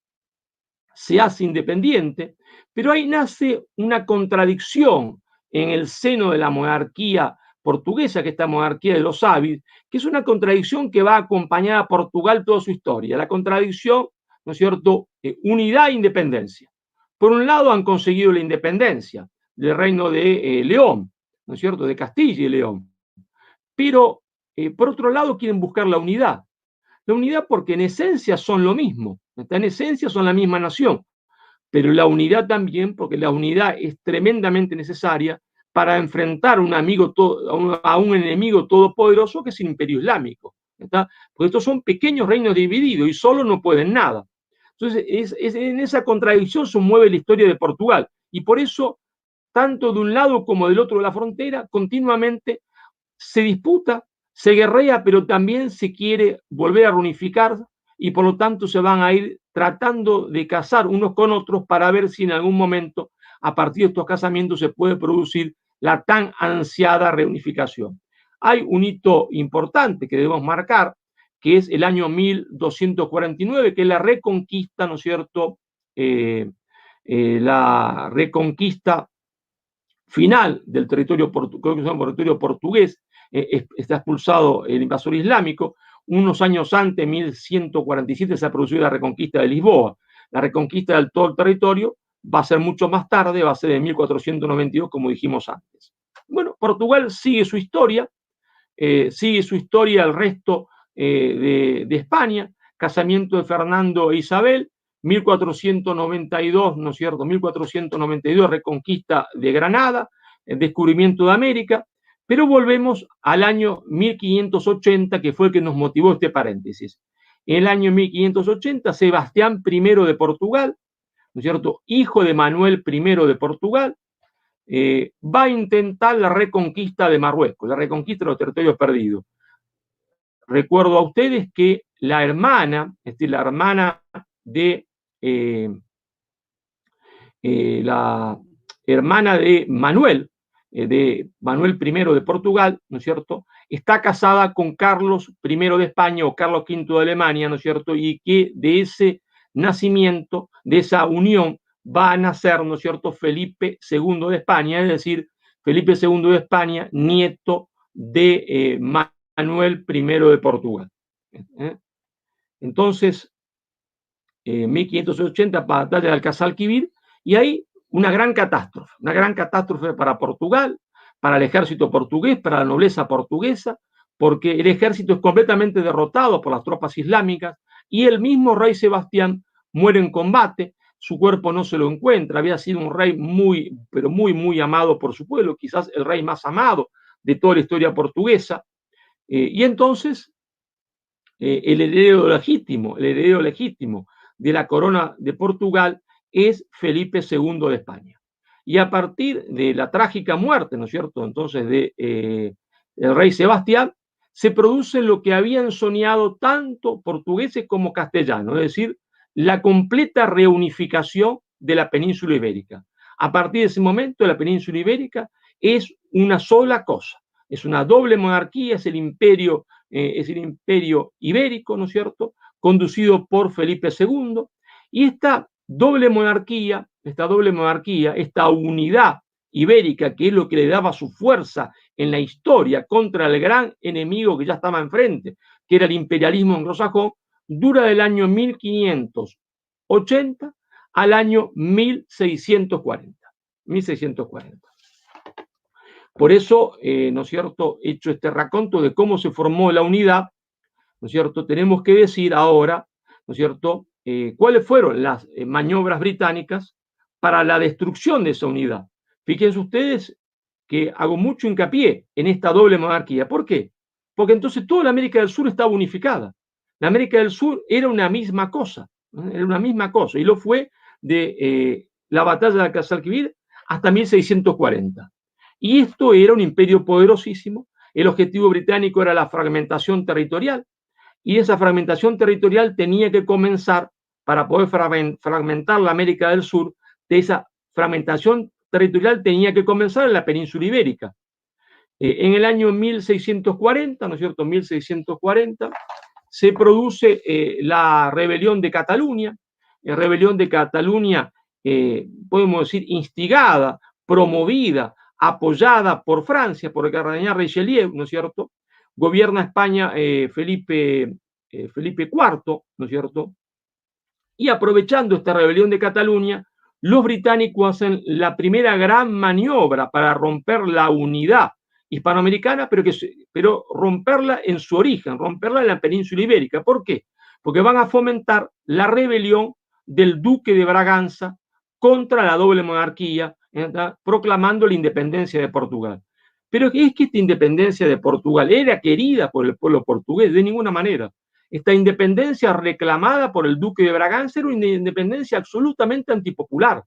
se hace independiente, pero ahí nace una contradicción en el seno de la monarquía portuguesa, que es esta monarquía de los Avis, que es una contradicción que va acompañada a Portugal toda su historia. La contradicción, ¿no es cierto?, unidad e independencia. Por un lado han conseguido la independencia del reino de León, ¿no es cierto?, de Castilla y León, pero por otro lado quieren buscar la unidad. La unidad porque en esencia son lo mismo, en esencia son la misma nación, pero la unidad también porque la unidad es tremendamente necesaria para enfrentar a un enemigo todopoderoso que es el Imperio Islámico, ¿está? Porque estos son pequeños reinos divididos y solo no pueden nada. Entonces, en esa contradicción se mueve la historia de Portugal y por eso, tanto de un lado como del otro de la frontera, continuamente se disputa, se guerrea, pero también se quiere volver a reunificar y por lo tanto se van a ir tratando de casar unos con otros para ver si en algún momento, a partir de estos casamientos, se puede producir la tan ansiada reunificación. Hay un hito importante que debemos marcar, que es el año 1249, que es la reconquista, ¿no es cierto?, la reconquista final del territorio portugués, está expulsado el invasor islámico. Unos años antes, 1147, se ha producido la reconquista de Lisboa. La reconquista de todo el territorio va a ser mucho más tarde, va a ser en 1492, como dijimos antes. Bueno, Portugal sigue su historia el resto de España, casamiento de Fernando e Isabel, 1492, ¿no es cierto? 1492, reconquista de Granada, el descubrimiento de América, pero volvemos al año 1580, que fue el que nos motivó este paréntesis. En el año 1580, Sebastián I de Portugal, ¿no es cierto?, hijo de Manuel I de Portugal, va a intentar la reconquista de Marruecos, la reconquista de los territorios perdidos. Recuerdo a ustedes que la hermana, es decir, la hermana de Manuel I de Portugal, ¿no es cierto?, está casada con Carlos I de España o Carlos V de Alemania, ¿no es cierto?, y que de ese nacimiento, de esa unión, va a nacer, ¿no es cierto?, Felipe II de España, es decir, Felipe II de España, nieto de Manuel I de Portugal. Entonces, 1580, batalla de Alcázar-Quibir, y ahí una gran catástrofe para Portugal, para el ejército portugués, para la nobleza portuguesa, porque el ejército es completamente derrotado por las tropas islámicas y el mismo rey Sebastián muere en combate, su cuerpo no se lo encuentra, había sido un rey muy, pero muy, muy amado por su pueblo, quizás el rey más amado de toda la historia portuguesa, y entonces el heredero legítimo de la corona de Portugal es Felipe II de España. Y a partir de la trágica muerte, ¿no es cierto?, entonces el rey Sebastián, se produce lo que habían soñado tanto portugueses como castellanos, es decir, la completa reunificación de la península ibérica. A partir de ese momento, la península ibérica es una sola cosa, es una doble monarquía, es el imperio ibérico, ¿no es cierto?, conducido por Felipe II, y esta doble monarquía, esta unidad ibérica, que es lo que le daba su fuerza en la historia contra el gran enemigo que ya estaba enfrente, que era el imperialismo anglosajón, dura del año 1580 al año 1640. 1640. Por eso, ¿no es cierto?, hecho este raconto de cómo se formó la unidad, ¿no es cierto?, tenemos que decir ahora, ¿no es cierto?, cuáles fueron las maniobras británicas para la destrucción de esa unidad. Fíjense ustedes que hago mucho hincapié en esta doble monarquía. ¿Por qué? Porque entonces toda la América del Sur estaba unificada. La América del Sur era una misma cosa, era una misma cosa, y lo fue de la batalla de Guadalquivir hasta 1640. Y esto era un imperio poderosísimo. El objetivo británico era la fragmentación territorial, y esa fragmentación territorial tenía que comenzar, para poder fragmentar la América del Sur, de esa fragmentación territorial tenía que comenzar en la península ibérica. En el año 1640, ¿no es cierto?, 1640, se produce la rebelión de Cataluña, podemos decir, instigada, promovida, apoyada por Francia, por el cardenal Richelieu, ¿no es cierto? Gobierna España Felipe IV, ¿no es cierto? Y aprovechando esta rebelión de Cataluña, los británicos hacen la primera gran maniobra para romper la unidad hispanoamericana, pero romperla en su origen, romperla en la península ibérica. ¿Por qué? Porque van a fomentar la rebelión del duque de Braganza contra la doble monarquía, proclamando la independencia de Portugal. Pero es que esta independencia de Portugal era querida por el pueblo portugués, de ninguna manera. Esta independencia reclamada por el duque de Braganza era una independencia absolutamente antipopular.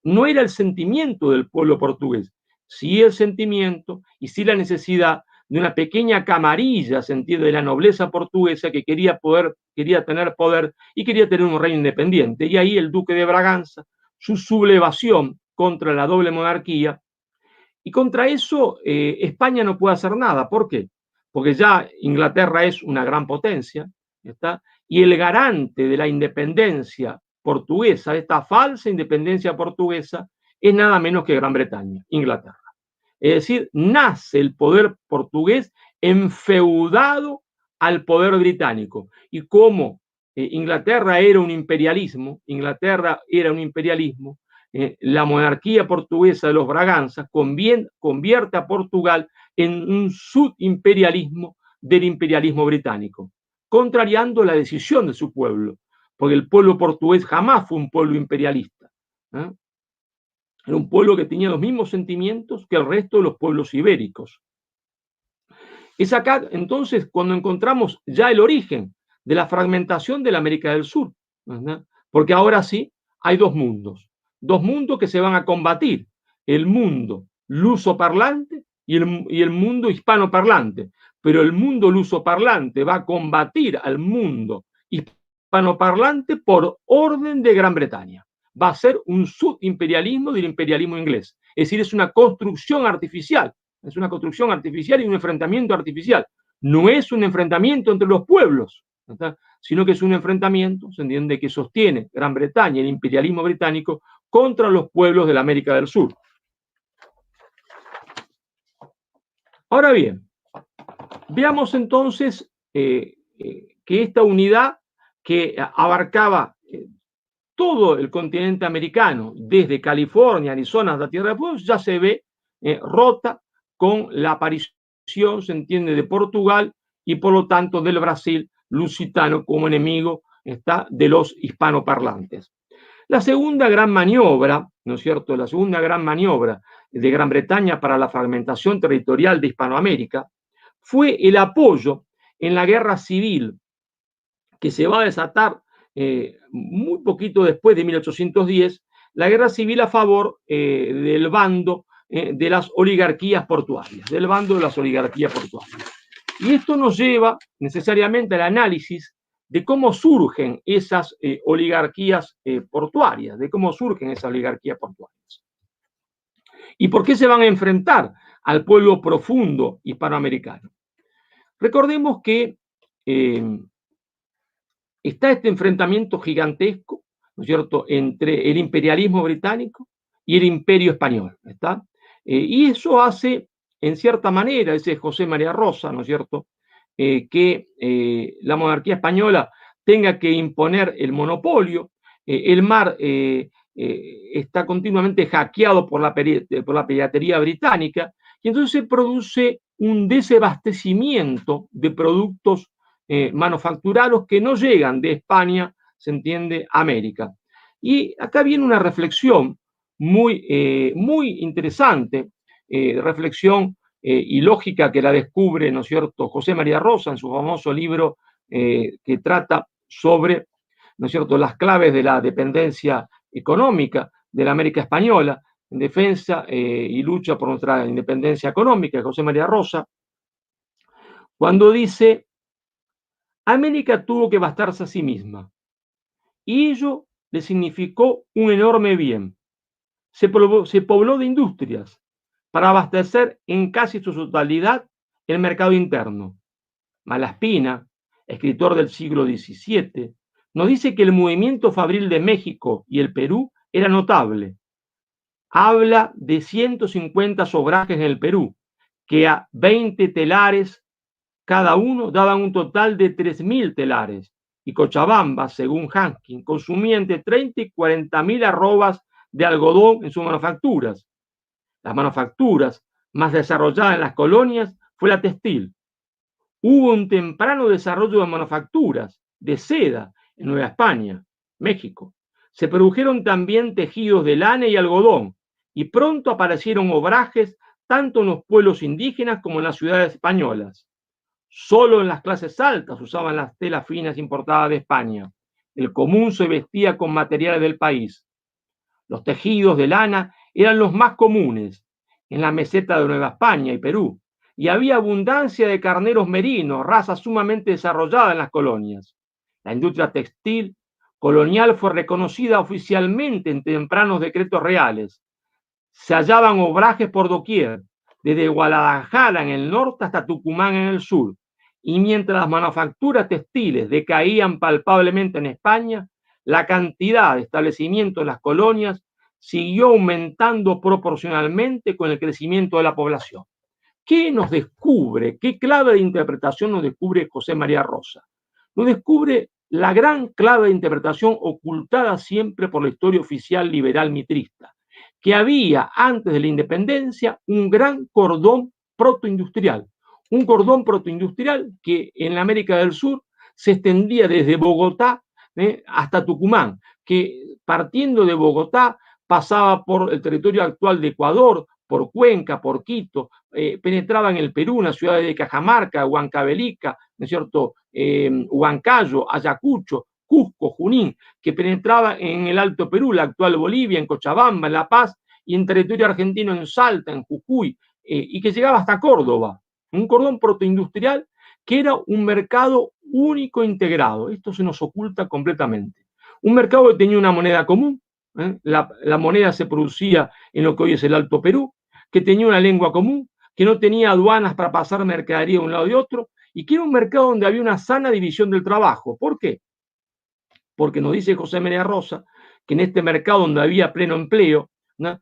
No era el sentimiento del pueblo portugués, sí el sentimiento y sí la necesidad de una pequeña camarilla, se entiende, de la nobleza portuguesa que quería tener poder y quería tener un reino independiente. Y ahí el duque de Braganza, su sublevación contra la doble monarquía, y contra eso España no puede hacer nada. ¿Por qué? Porque ya Inglaterra es una gran potencia, ¿está? Y el garante de la independencia portuguesa, esta falsa independencia portuguesa, es nada menos que Gran Bretaña, Inglaterra. Es decir, nace el poder portugués enfeudado al poder británico. Y como Inglaterra era un imperialismo, la monarquía portuguesa de los Braganzas convierte a Portugal en un subimperialismo del imperialismo británico, contrariando la decisión de su pueblo, porque el pueblo portugués jamás fue un pueblo imperialista. Era un pueblo que tenía los mismos sentimientos que el resto de los pueblos ibéricos. Es acá, entonces, cuando encontramos ya el origen de la fragmentación de la América del Sur, ¿verdad? Porque ahora sí hay dos mundos que se van a combatir: el mundo lusoparlante y el mundo hispanoparlante. Pero el mundo lusoparlante va a combatir al mundo hispanoparlante por orden de Gran Bretaña. Va a ser un subimperialismo del imperialismo inglés. Es decir, es una construcción artificial. Es una construcción artificial y un enfrentamiento artificial. No es un enfrentamiento entre los pueblos, ¿verdad?, sino que es un enfrentamiento, se entiende, que sostiene Gran Bretaña, el imperialismo británico, contra los pueblos de la América del Sur. Ahora bien, veamos entonces que esta unidad que abarcaba todo el continente americano, desde California, Arizona hasta Tierra del Fuego, ya se ve rota con la aparición, se entiende, de Portugal y por lo tanto del Brasil lusitano como enemigo de los hispanoparlantes. La segunda gran maniobra, ¿no es cierto?, la segunda gran maniobra de Gran Bretaña para la fragmentación territorial de Hispanoamérica fue el apoyo en la guerra civil que se va a desatar muy poquito después de 1810, la guerra civil a favor del bando de las oligarquías portuarias, Y esto nos lleva necesariamente al análisis de cómo surgen esas oligarquías portuarias, ¿Y por qué se van a enfrentar al pueblo profundo hispanoamericano? Recordemos que está este enfrentamiento gigantesco, ¿no es cierto?, entre el imperialismo británico y el imperio español, ¿está? Y eso hace, en cierta manera, ese José María Rosa, ¿no es cierto?, que la monarquía española tenga que imponer el monopolio el mar está continuamente hackeado por la piratería británica, y entonces se produce un desabastecimiento de productos manufacturados que no llegan de España, se entiende, a América. Y acá viene una reflexión muy interesante, reflexión y lógica que la descubre, ¿no es cierto?, José María Rosa en su famoso libro que trata sobre, ¿no es cierto?, las claves de la dependencia económica de la América española, en defensa y lucha por nuestra independencia económica, de José María Rosa, cuando dice: América tuvo que bastarse a sí misma, y ello le significó un enorme bien. Se pobló de industrias para abastecer en casi su totalidad el mercado interno. Malaspina, escritor del siglo XVII, nos dice que el movimiento fabril de México y el Perú era notable. Habla de 150 sobrajes en el Perú, que a 20 telares cada uno daban un total de 3.000 telares. Y Cochabamba, según Hanskin, consumía entre 30 y 40.000 arrobas de algodón en sus manufacturas. Las manufacturas más desarrolladas en las colonias fue la textil. Hubo un temprano desarrollo de manufacturas de seda en Nueva España, México. Se produjeron también tejidos de lana y algodón, y pronto aparecieron obrajes tanto en los pueblos indígenas como en las ciudades españolas. Solo en las clases altas usaban las telas finas importadas de España. El común se vestía con materiales del país. Los tejidos de lana eran los más comunes en la meseta de Nueva España y Perú, y había abundancia de carneros merinos, raza sumamente desarrollada en las colonias. La industria textil colonial fue reconocida oficialmente en tempranos decretos reales. Se hallaban obrajes por doquier, desde Guadalajara en el norte hasta Tucumán en el sur, y mientras las manufacturas textiles decaían palpablemente en España, la cantidad de establecimientos en las colonias siguió aumentando proporcionalmente con el crecimiento de la población. ¿Qué nos descubre? ¿Qué clave de interpretación nos descubre José María Rosa? Nos descubre la gran clave de interpretación ocultada siempre por la historia oficial liberal mitrista, que había antes de la independencia un gran cordón protoindustrial, un cordón protoindustrial que en la América del Sur se extendía desde Bogotá hasta Tucumán, que partiendo de Bogotá pasaba por el territorio actual de Ecuador, por Cuenca, por Quito, penetraba en el Perú, en las ciudades de Cajamarca, Huancavelica, ¿no es cierto?, Huancayo, Ayacucho, Cusco, Junín, que penetraba en el Alto Perú, la actual Bolivia, en Cochabamba, en La Paz, y en territorio argentino en Salta, en Jujuy, y que llegaba hasta Córdoba. Un cordón protoindustrial que era un mercado único integrado. Esto se nos oculta completamente. Un mercado que tenía una moneda común, la moneda se producía en lo que hoy es el Alto Perú, que tenía una lengua común, que no tenía aduanas para pasar mercadería de un lado y otro, y que era un mercado donde había una sana división del trabajo. ¿Por qué? Porque nos dice José María Rosa que en este mercado donde había pleno empleo, ¿no?,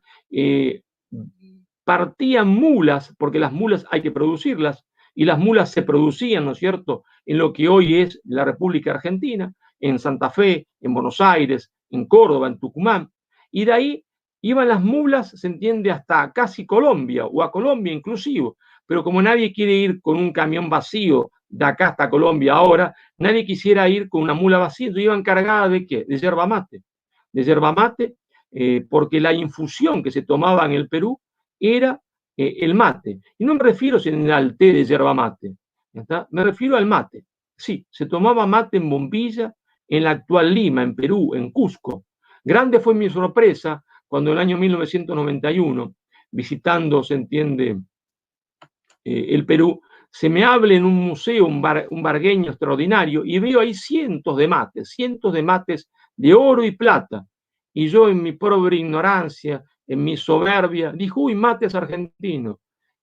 partían mulas, porque las mulas hay que producirlas, y las mulas se producían, ¿no es cierto?, en lo que hoy es la República Argentina, en Santa Fe, en Buenos Aires, en Córdoba, en Tucumán, y de ahí iban las mulas, se entiende, hasta casi Colombia, o a Colombia inclusive, pero como nadie quiere ir con un camión vacío de acá hasta Colombia ahora, nadie quisiera ir con una mula vacía, entonces iban cargadas ¿de qué? De yerba mate. De yerba mate, porque la infusión que se tomaba en el Perú era el mate. Y no me refiero al té de yerba mate, ¿está? Me refiero al mate. Sí, se tomaba mate en bombilla en la actual Lima, en Perú, en Cusco. Grande fue mi sorpresa cuando en el año 1991, visitando, se entiende, el Perú, se me habla en un museo, un bargueño extraordinario, y veo ahí cientos de mates de oro y plata. Y yo en mi pobre ignorancia, en mi soberbia, dijo, uy, mates argentinos.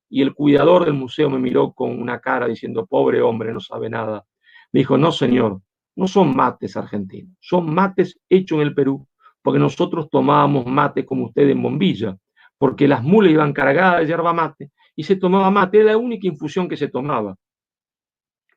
Y el cuidador del museo me miró con una cara diciendo, pobre hombre, no sabe nada. Me dijo, no señor, no son mates argentinos, son mates hechos en el Perú, porque nosotros tomábamos mate como ustedes en bombilla, porque las mulas iban cargadas de yerba mate, y se tomaba mate, era la única infusión que se tomaba.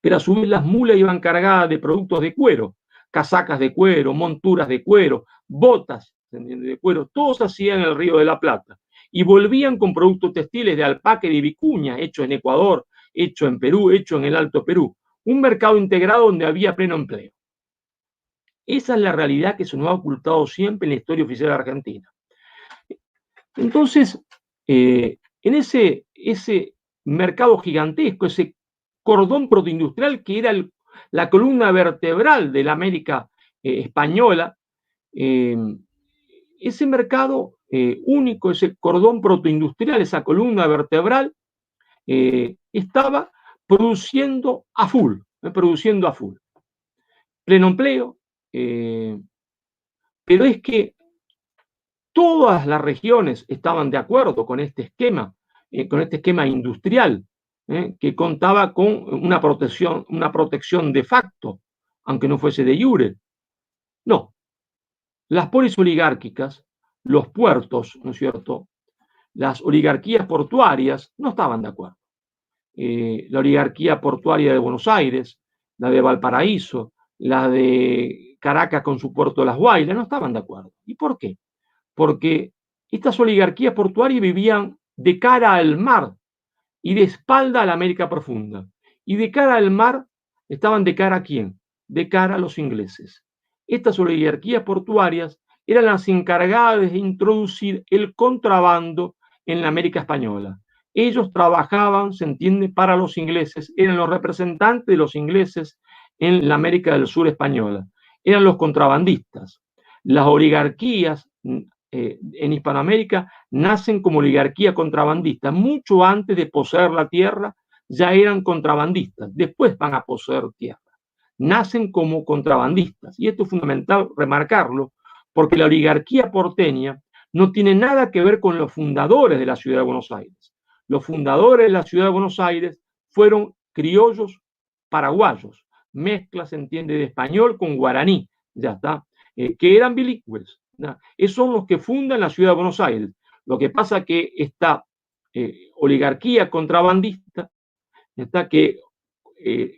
Pero a su vez las mulas iban cargadas de productos de cuero, casacas de cuero, monturas de cuero, botas de cuero, todos hacían en el Río de la Plata y volvían con productos textiles de alpaca y de vicuña, hecho en Ecuador, hecho en Perú, hecho en el Alto Perú. Un mercado integrado donde había pleno empleo. Esa es la realidad que se nos ha ocultado siempre en la historia oficial de Argentina. Entonces, en ese mercado gigantesco, ese cordón protoindustrial que era la columna vertebral de la América española, ese mercado único, ese cordón protoindustrial, esa columna vertebral, estaba produciendo a full, pleno empleo, pero es que todas las regiones estaban de acuerdo con este esquema industrial, que contaba con una protección de facto, aunque no fuese de jure. No, las polis oligárquicas, los puertos, ¿no es cierto?, las oligarquías portuarias no estaban de acuerdo. La oligarquía portuaria de Buenos Aires, la de Valparaíso, la de Caracas con su puerto de Las Guairas, no estaban de acuerdo. ¿Y por qué? Porque estas oligarquías portuarias vivían de cara al mar y de espalda a la América profunda. Y de cara al mar, estaban de cara a ¿quién? De cara a los ingleses. Estas oligarquías portuarias eran las encargadas de introducir el contrabando en la América española. Ellos trabajaban, se entiende, para los ingleses, eran los representantes de los ingleses en la América del Sur española, eran los contrabandistas. Las oligarquías en Hispanoamérica nacen como oligarquía contrabandista. Mucho antes de poseer la tierra ya eran contrabandistas, después van a poseer tierra. Nacen como contrabandistas, y esto es fundamental remarcarlo, porque la oligarquía porteña no tiene nada que ver con los fundadores de la ciudad de Buenos Aires. Los fundadores de la ciudad de Buenos Aires fueron criollos paraguayos, mezclas, se entiende, de español con guaraní, ya está, que eran bilingües. Esos son los que fundan la ciudad de Buenos Aires. Lo que pasa es que esta oligarquía contrabandista, está que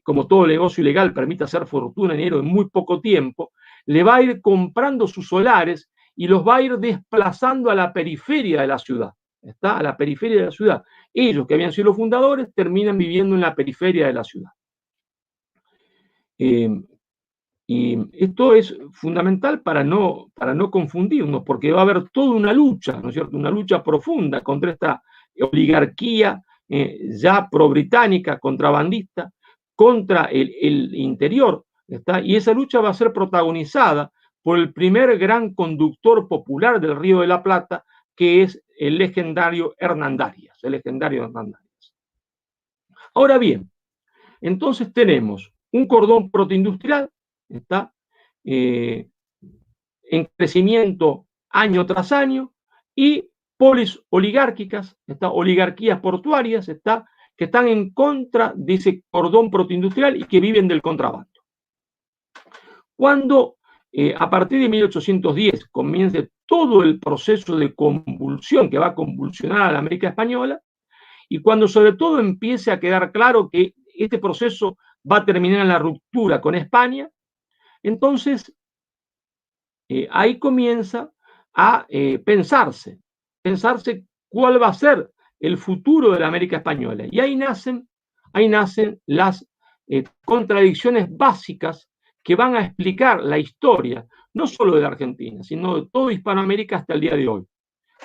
como todo negocio ilegal permite hacer fortuna en dinero en muy poco tiempo, le va a ir comprando sus solares y los va a ir desplazando a la periferia de la ciudad. Está a la periferia de la ciudad. Ellos, que habían sido los fundadores, terminan viviendo en la periferia de la ciudad. Y esto es fundamental para no confundirnos, porque va a haber toda una lucha, ¿no es cierto?, una lucha profunda contra esta oligarquía ya pro-británica, contrabandista, contra el interior, ¿está? Y esa lucha va a ser protagonizada por el primer gran conductor popular del Río de la Plata, que es el legendario Hernán Darias, Ahora bien, entonces tenemos un cordón protoindustrial, está en crecimiento año tras año, y polis oligárquicas, oligarquías portuarias, que están en contra de ese cordón protoindustrial y que viven del contrabando. Cuando a partir de 1810 comience todo el proceso de convulsión que va a convulsionar a la América española, y cuando sobre todo empiece a quedar claro que este proceso va a terminar en la ruptura con España, entonces ahí comienza a pensarse cuál va a ser el futuro de la América española. Y ahí nacen las contradicciones básicas que van a explicar la historia, no solo de la Argentina, sino de toda Hispanoamérica hasta el día de hoy.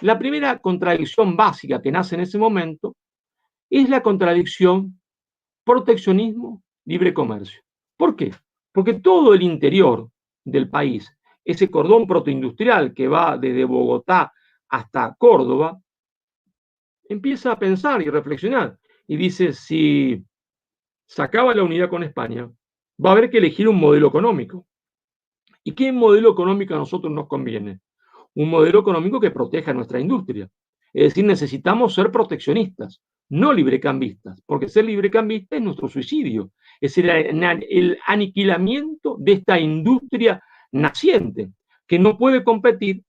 La primera contradicción básica que nace en ese momento es la contradicción proteccionismo, libre comercio. ¿Por qué? Porque todo el interior del país, ese cordón protoindustrial que va desde Bogotá hasta Córdoba, empieza a pensar y reflexionar y dice, si se acaba la unidad con España, va a haber que elegir un modelo económico. ¿Y qué modelo económico a nosotros nos conviene? Un modelo económico que proteja nuestra industria. Es decir, necesitamos ser proteccionistas, no librecambistas, porque ser librecambista es nuestro suicidio, es el aniquilamiento de esta industria naciente, que no puede competir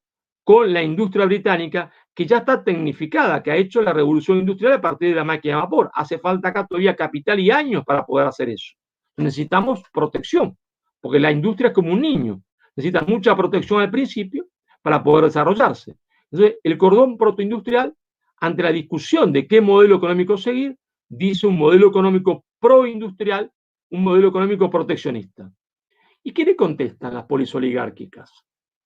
con la industria británica, que ya está tecnificada, que ha hecho la revolución industrial a partir de la máquina de vapor. Hace falta acá todavía capital y años para poder hacer eso. Necesitamos protección. porque la industria es como un niño, necesita mucha protección al principio para poder desarrollarse. Entonces, el cordón protoindustrial, ante la discusión de qué modelo económico seguir, dice un modelo económico proindustrial, un modelo económico proteccionista. ¿Y qué le contestan las polisoligárquicas?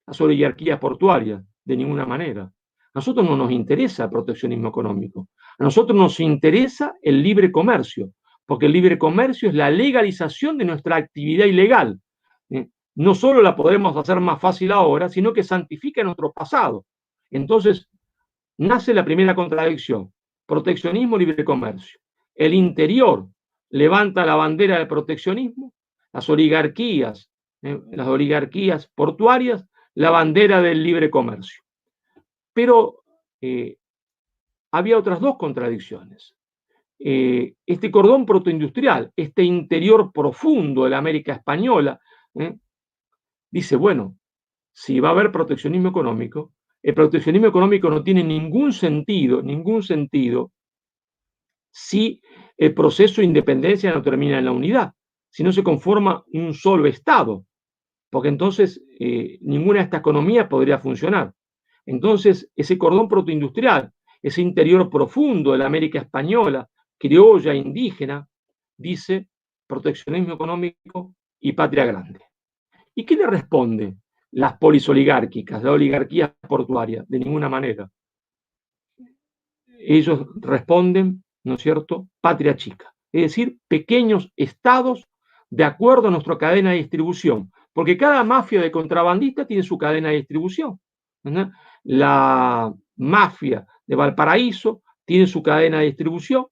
Las oligarquías portuarias, de ninguna manera. A nosotros no nos interesa el proteccionismo económico. A nosotros nos interesa el libre comercio, porque el libre comercio es la legalización de nuestra actividad ilegal. No solo la podemos hacer más fácil ahora, sino que santifica nuestro pasado. Entonces, nace la primera contradicción: proteccionismo, libre comercio. El interior levanta la bandera del proteccionismo, las oligarquías portuarias, la bandera del libre comercio. Pero había otras dos contradicciones. Este cordón protoindustrial, este interior profundo de la América española, dice, bueno, si va a haber proteccionismo económico, el proteccionismo económico no tiene ningún sentido si el proceso de independencia no termina en la unidad, si no se conforma un solo Estado, porque entonces ninguna de estas economías podría funcionar. Entonces, ese cordón protoindustrial, ese interior profundo de la América española, criolla, indígena, dice proteccionismo económico y patria grande. ¿Y qué le responde las polisoligárquicas, la oligarquía portuaria? De ninguna manera. Ellos responden, ¿no es cierto?, patria chica, es decir, pequeños estados de acuerdo a nuestra cadena de distribución, porque cada mafia de contrabandistas tiene su cadena de distribución, ¿no? La mafia de Valparaíso tiene su cadena de distribución,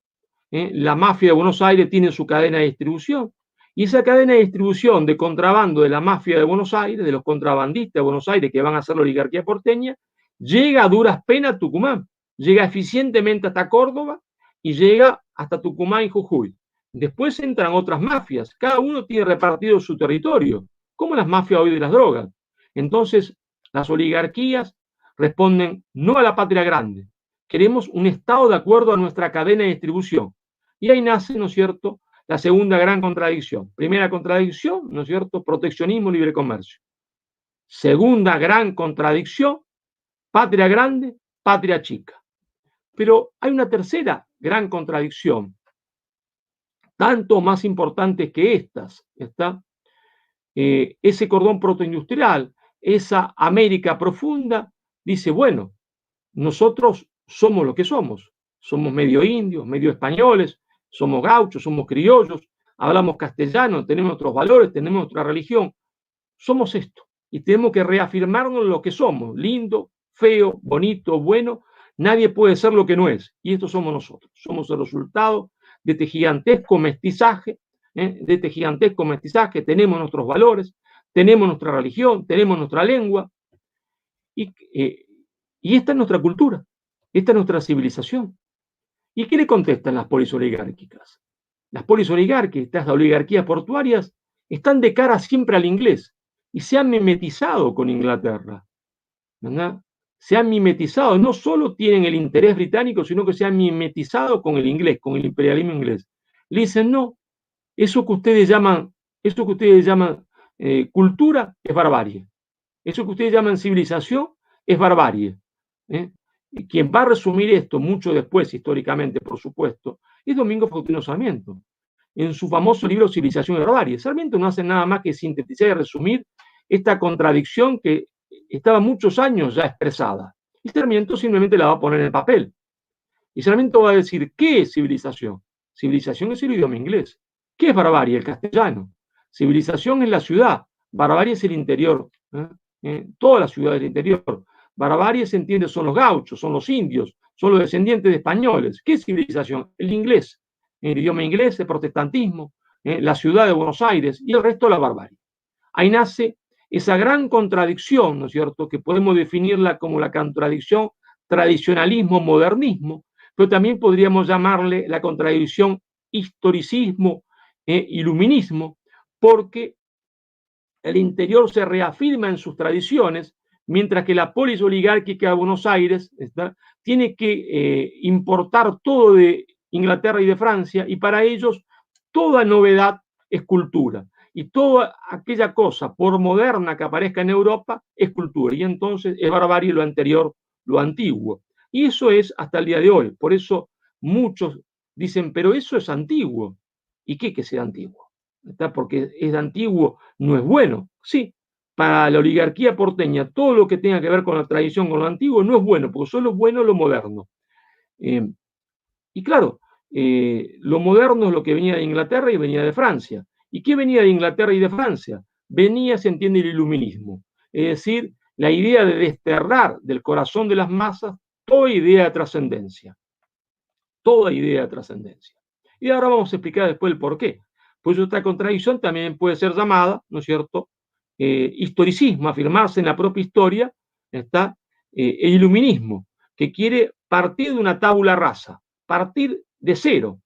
la mafia de Buenos Aires tiene su cadena de distribución, y esa cadena de distribución de contrabando de la mafia de Buenos Aires, de los contrabandistas de Buenos Aires que van a ser la oligarquía porteña, llega a duras penas a Tucumán, llega eficientemente hasta Córdoba y llega hasta Tucumán y Jujuy. Después entran otras mafias, cada uno tiene repartido su territorio, como las mafias hoy de las drogas. Entonces, las oligarquías responden no a la patria grande, queremos un Estado de acuerdo a nuestra cadena de distribución. Y ahí nace, ¿no es cierto?, la segunda gran contradicción. Primera contradicción, ¿no es cierto?, proteccionismo, libre comercio. Segunda gran contradicción, patria grande, patria chica. Pero hay una tercera gran contradicción, tanto más importante que estas, ¿está? Ese cordón protoindustrial, esa América profunda, dice, bueno, nosotros somos lo que somos medio indios, medio españoles, somos gauchos, somos criollos, hablamos castellano, tenemos otros valores, tenemos otra religión, somos esto, y tenemos que reafirmarnos lo que somos, lindo, feo, bonito, bueno. Nadie puede ser lo que no es, y esto somos nosotros. Somos el resultado de este gigantesco mestizaje, tenemos nuestros valores, tenemos nuestra religión, tenemos nuestra lengua, y esta es nuestra cultura, esta es nuestra civilización. ¿Y qué le contestan las polisoligárquicas? Las polisoligárquicas, las oligarquías portuarias, están de cara siempre al inglés, y se han mimetizado con Inglaterra, ¿verdad? Se han mimetizado, no solo tienen el interés británico, sino que se han mimetizado con el inglés, con el imperialismo inglés. Le dicen, no, eso que ustedes llaman cultura es barbarie. Eso que ustedes llaman civilización es barbarie. Y quien va a resumir esto mucho después, históricamente, por supuesto, es Domingo Faustino Sarmiento. En su famoso libro Civilización y Barbarie, Sarmiento no hace nada más que sintetizar y resumir esta contradicción que estaba muchos años ya expresada. Y Sarmiento simplemente la va a poner en el papel. Y Sarmiento va a decir, ¿qué es civilización? Civilización es el idioma inglés. ¿Qué es barbarie? El castellano. Civilización es la ciudad. Barbarie es el interior. Todas las ciudades del interior. Barbarie se entiende son los gauchos, son los indios, son los descendientes de españoles. ¿Qué es civilización? El inglés. El idioma inglés, el protestantismo, la ciudad de Buenos Aires y el resto la barbarie. Ahí nace esa gran contradicción, ¿no es cierto?, que podemos definirla como la contradicción tradicionalismo-modernismo, pero también podríamos llamarle la contradicción historicismo-iluminismo, porque el interior se reafirma en sus tradiciones, mientras que la polis oligárquica de Buenos Aires tiene que importar todo de Inglaterra y de Francia, y para ellos toda novedad es cultura. Y toda aquella cosa, por moderna que aparezca en Europa, es cultura. Y entonces es barbarie lo anterior, lo antiguo. Y eso es hasta el día de hoy. Por eso muchos dicen, pero eso es antiguo. ¿Y qué que sea antiguo? ¿Está? Porque es antiguo, no es bueno. Sí, para la oligarquía porteña, todo lo que tenga que ver con la tradición, con lo antiguo, no es bueno, porque solo es bueno lo moderno. Y claro, lo moderno es lo que venía de Inglaterra y venía de Francia. ¿Y qué venía de Inglaterra y de Francia? Venía, se entiende, el iluminismo. Es decir, la idea de desterrar del corazón de las masas toda idea de trascendencia. Toda idea de trascendencia. Y ahora vamos a explicar después el por qué. Pues esta contradicción también puede ser llamada, ¿no es cierto?, historicismo, afirmarse en la propia historia, está el iluminismo, que quiere partir de una tabula rasa, partir de cero,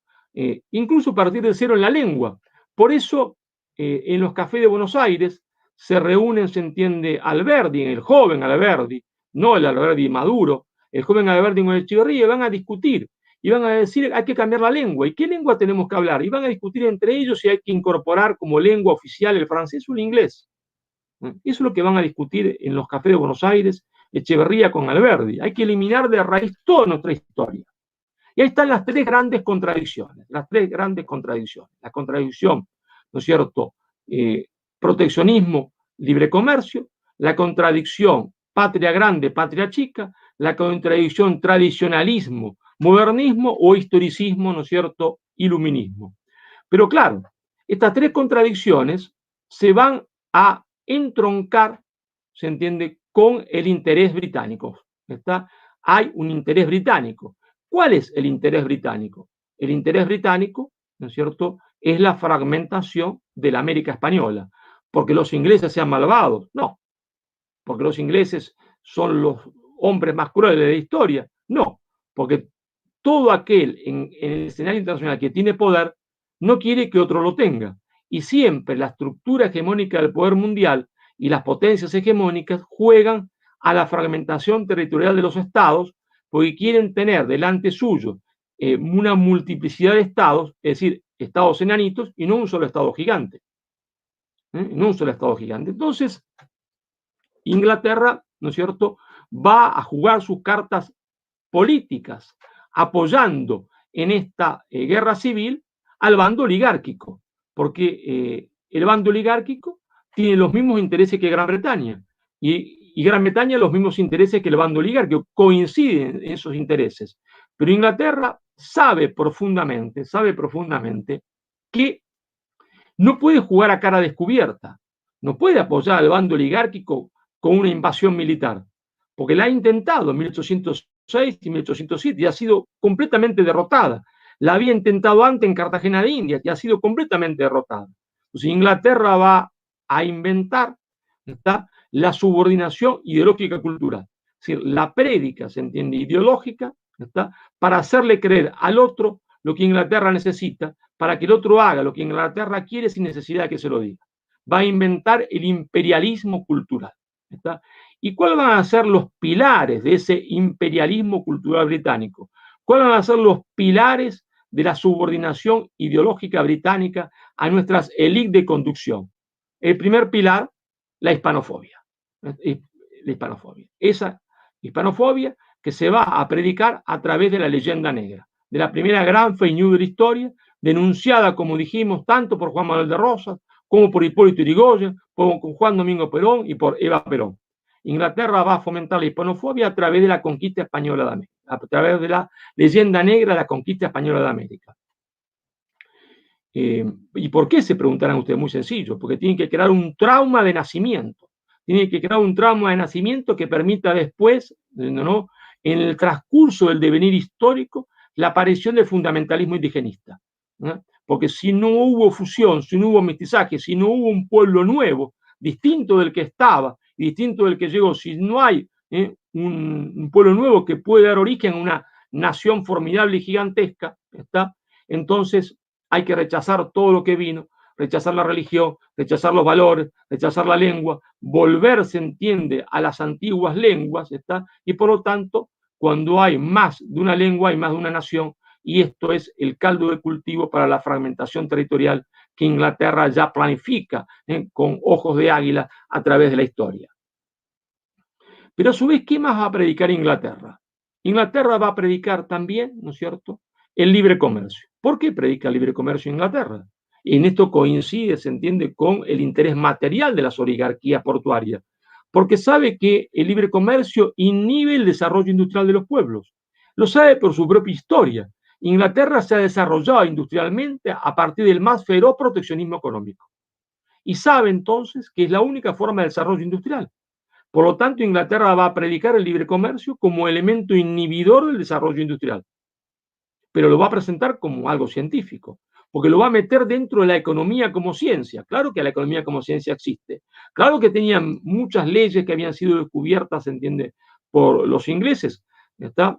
incluso partir de cero en la lengua. Por eso, en los cafés de Buenos Aires se reúnen, se entiende, Alberdi, el joven Alberdi, no el Alberdi maduro, el joven Alberdi con el Echeverría, y van a discutir, y van a decir, hay que cambiar la lengua. ¿Y qué lengua tenemos que hablar? Y van a discutir entre ellos si hay que incorporar como lengua oficial el francés o el inglés. Eso es lo que van a discutir en los cafés de Buenos Aires, Echeverría con Alberdi. Hay que eliminar de raíz toda nuestra historia. Y ahí están las tres grandes contradicciones, las tres grandes contradicciones. La contradicción, ¿no es cierto?, proteccionismo, libre comercio, la contradicción patria grande, patria chica, la contradicción tradicionalismo, modernismo o historicismo, ¿no es cierto?, iluminismo. Pero claro, estas tres contradicciones se van a entroncar, se entiende, con el interés británico. ¿Está? Hay un interés británico. ¿Cuál es el interés británico? El interés británico, ¿no es cierto?, es la fragmentación de la América española. ¿Porque los ingleses sean malvados? No. ¿Porque los ingleses son los hombres más crueles de la historia? No. Porque todo aquel en el escenario internacional que tiene poder no quiere que otro lo tenga. Y siempre la estructura hegemónica del poder mundial y las potencias hegemónicas juegan a la fragmentación territorial de los estados porque quieren tener delante suyo una multiplicidad de estados, es decir, estados enanitos y no un solo estado gigante. No un solo estado gigante. Entonces, Inglaterra, ¿no es cierto?, va a jugar sus cartas políticas apoyando en esta guerra civil al bando oligárquico, porque el bando oligárquico tiene los mismos intereses que Gran Bretaña y Gran Bretaña los mismos intereses que el bando oligárquico, coinciden en esos intereses. Pero Inglaterra sabe profundamente que no puede jugar a cara descubierta, no puede apoyar al bando oligárquico con una invasión militar, porque la ha intentado en 1806 y 1807 y ha sido completamente derrotada. La había intentado antes en Cartagena de Indias y ha sido completamente derrotada. Entonces Inglaterra va a inventar, ¿está?, la subordinación ideológica cultural. Es decir, la prédica, se entiende, ideológica, ¿está?, para hacerle creer al otro lo que Inglaterra necesita, para que el otro haga lo que Inglaterra quiere sin necesidad de que se lo diga. Va a inventar el imperialismo cultural. ¿Está? ¿Y cuáles van a ser los pilares de ese imperialismo cultural británico? ¿Cuáles van a ser los pilares de la subordinación ideológica británica a nuestras élites de conducción? El primer pilar, la hispanofobia. La hispanofobia. Esa hispanofobia que se va a predicar a través de la leyenda negra, de la primera gran fake news de la historia, denunciada, como dijimos, tanto por Juan Manuel de Rosas, como por Hipólito Yrigoyen, como con Juan Domingo Perón y por Eva Perón. Inglaterra va a fomentar la hispanofobia a través de la conquista española de América, a través de la leyenda negra de la conquista española de América. ¿Y por qué? Se preguntarán ustedes, muy sencillo, porque tienen que crear un trauma de nacimiento. Tienen que crear un trauma de nacimiento que permita después, ¿no?, en el transcurso del devenir histórico, la aparición del fundamentalismo indigenista. ¿No? Porque si no hubo fusión, si no hubo mestizaje, si no hubo un pueblo nuevo, distinto del que estaba, distinto del que llegó, si no hay un pueblo nuevo que puede dar origen a una nación formidable y gigantesca, ¿está?, entonces hay que rechazar todo lo que vino, rechazar la religión, rechazar los valores, rechazar la lengua, volver, se entiende, a las antiguas lenguas, ¿está? Y por lo tanto, cuando hay más de una lengua, hay más de una nación, y esto es el caldo de cultivo para la fragmentación territorial que Inglaterra ya planifica con ojos de águila a través de la historia. Pero a su vez, ¿qué más va a predicar Inglaterra? Inglaterra va a predicar también, ¿no es cierto?, el libre comercio. ¿Por qué predica el libre comercio Inglaterra? Y en esto coincide, se entiende, con el interés material de las oligarquías portuarias, porque sabe que el libre comercio inhibe el desarrollo industrial de los pueblos. Lo sabe por su propia historia. Inglaterra se ha desarrollado industrialmente a partir del más feroz proteccionismo económico. Y sabe entonces que es la única forma de desarrollo industrial. Por lo tanto, Inglaterra va a predicar el libre comercio como elemento inhibidor del desarrollo industrial, pero lo va a presentar como algo científico, porque lo va a meter dentro de la economía como ciencia. Claro que la economía como ciencia existe. Claro que tenían muchas leyes que habían sido descubiertas, se entiende, por los ingleses, ¿está?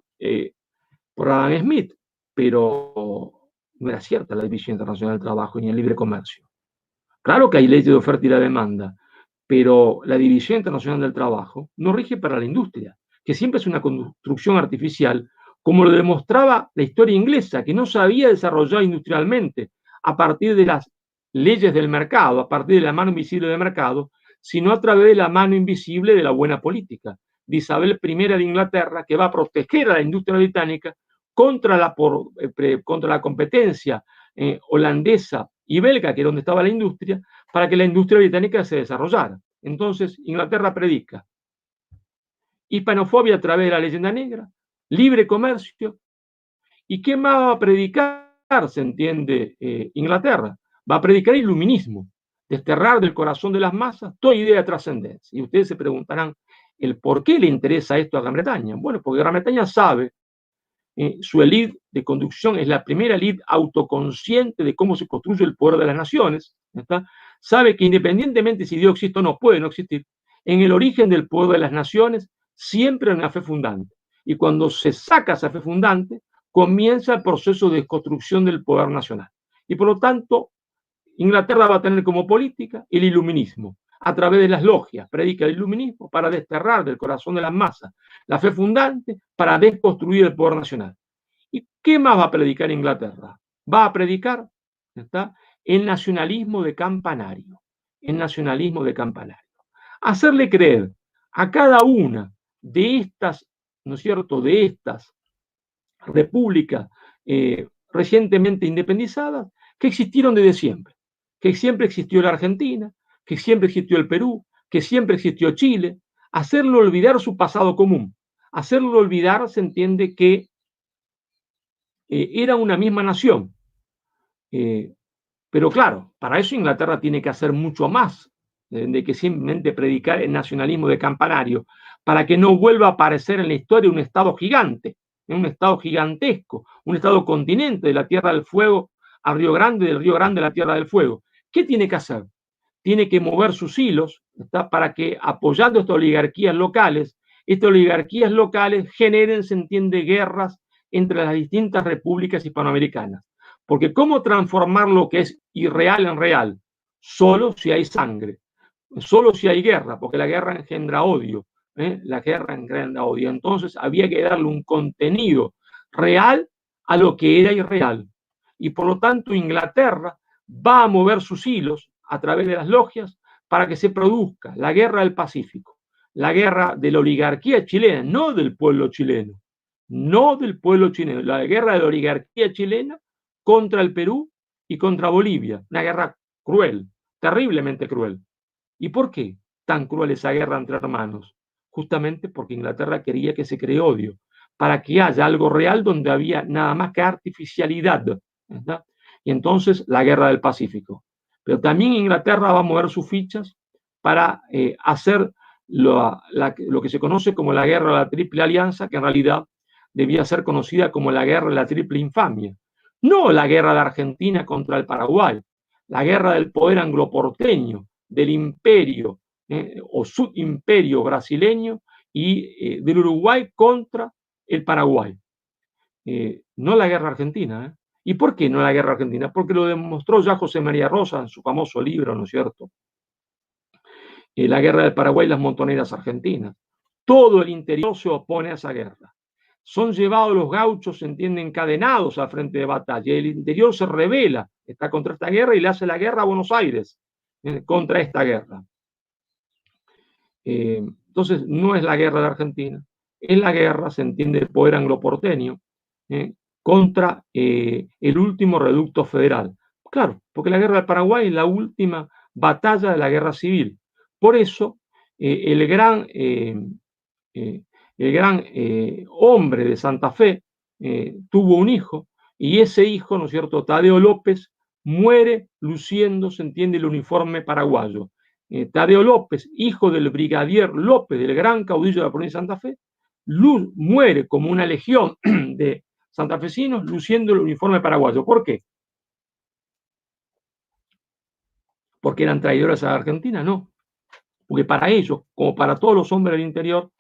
Por Adam Smith, pero no era cierta la División Internacional del Trabajo ni el libre comercio. Claro que hay leyes de oferta y la demanda, pero la División Internacional del Trabajo no rige para la industria, que siempre es una construcción artificial, como lo demostraba la historia inglesa, que no se había desarrollado industrialmente a partir de las leyes del mercado, a partir de la mano invisible del mercado, sino a través de la mano invisible de la buena política, de Isabel I de Inglaterra, que va a proteger a la industria británica contra la competencia holandesa y belga, que es donde estaba la industria, para que la industria británica se desarrollara. Entonces, Inglaterra predica hispanofobia a través de la leyenda negra, libre comercio. ¿Y qué más va a predicar, se entiende, Inglaterra? Va a predicar iluminismo, desterrar del corazón de las masas toda idea de trascendencia. Y ustedes se preguntarán el por qué le interesa esto a Gran Bretaña. Bueno, porque Gran Bretaña sabe, su élite de conducción es la primera élite autoconsciente de cómo se construye el poder de las naciones, ¿está? Sabe que independientemente si Dios existe o no, puede no existir, en el origen del poder de las naciones siempre hay una fe fundante. Y cuando se saca esa fe fundante, comienza el proceso de construcción del poder nacional. Y por lo tanto, Inglaterra va a tener como política el iluminismo. A través de las logias, predica el iluminismo para desterrar del corazón de las masas la fe fundante para desconstruir el poder nacional. ¿Y qué más va a predicar Inglaterra? Va a predicar, ¿está?, el nacionalismo de campanario. El nacionalismo de campanario. Hacerle creer a cada una de estas, ¿no es cierto?, de estas repúblicas recientemente independizadas, que existieron desde siempre. Que siempre existió la Argentina, que siempre existió el Perú, que siempre existió Chile. Hacerlo olvidar su pasado común. Hacerlo olvidar, se entiende que era una misma nación. Pero claro, para eso Inglaterra tiene que hacer mucho más de que simplemente predicar el nacionalismo de campanario, para que no vuelva a aparecer en la historia un Estado gigante, un Estado gigantesco, un Estado continente de la Tierra del Fuego a Río Grande, del Río Grande a la Tierra del Fuego. ¿Qué tiene que hacer? Tiene que mover sus hilos, ¿está?, para que, apoyando estas oligarquías locales generen, se entiende, guerras entre las distintas repúblicas hispanoamericanas. Porque ¿cómo transformar lo que es irreal en real? Solo si hay sangre, solo si hay guerra, porque la guerra engendra odio, la guerra engendra odio. Entonces había que darle un contenido real a lo que era irreal. Y por lo tanto Inglaterra va a mover sus hilos a través de las logias para que se produzca la guerra del Pacífico, la guerra de la oligarquía chilena, no del pueblo chileno, no del pueblo chileno, la guerra de la oligarquía chilena contra el Perú y contra Bolivia, una guerra cruel, terriblemente cruel. ¿Y por qué tan cruel esa guerra entre hermanos? Justamente porque Inglaterra quería que se cree odio, para que haya algo real donde había nada más que artificialidad, ¿verdad? Y entonces la guerra del Pacífico. Pero también Inglaterra va a mover sus fichas para hacer lo que se conoce como la guerra de la Triple Alianza, que en realidad debía ser conocida como la guerra de la Triple Infamia. No la guerra de Argentina contra el Paraguay, la guerra del poder angloporteño, del imperio o subimperio brasileño y del Uruguay contra el Paraguay. No la guerra argentina. ¿Y por qué no la guerra argentina? Porque lo demostró ya José María Rosa en su famoso libro, ¿no es cierto? La guerra del Paraguay y las montoneras argentinas. Todo el interior se opone a esa guerra. son llevados los gauchos, se entiende, encadenados al frente de batalla. El interior se rebela, está contra esta guerra y le hace la guerra a Buenos Aires contra esta guerra. Entonces, no es la guerra de Argentina, es la guerra, se entiende, del poder angloporteño contra el último reducto federal. Claro, porque la guerra del Paraguay es la última batalla de la guerra civil. Por eso, el gran hombre de Santa Fe tuvo un hijo, y ese hijo, ¿no es cierto?, Tadeo López, muere luciendo, se entiende, el uniforme paraguayo. Tadeo López, hijo del brigadier López, del gran caudillo de la provincia de Santa Fe, muere como una legión de santafesinos luciendo el uniforme paraguayo. ¿Por qué? ¿Porque eran traidores a la Argentina? No. Porque para ellos, como para todos los hombres del interior,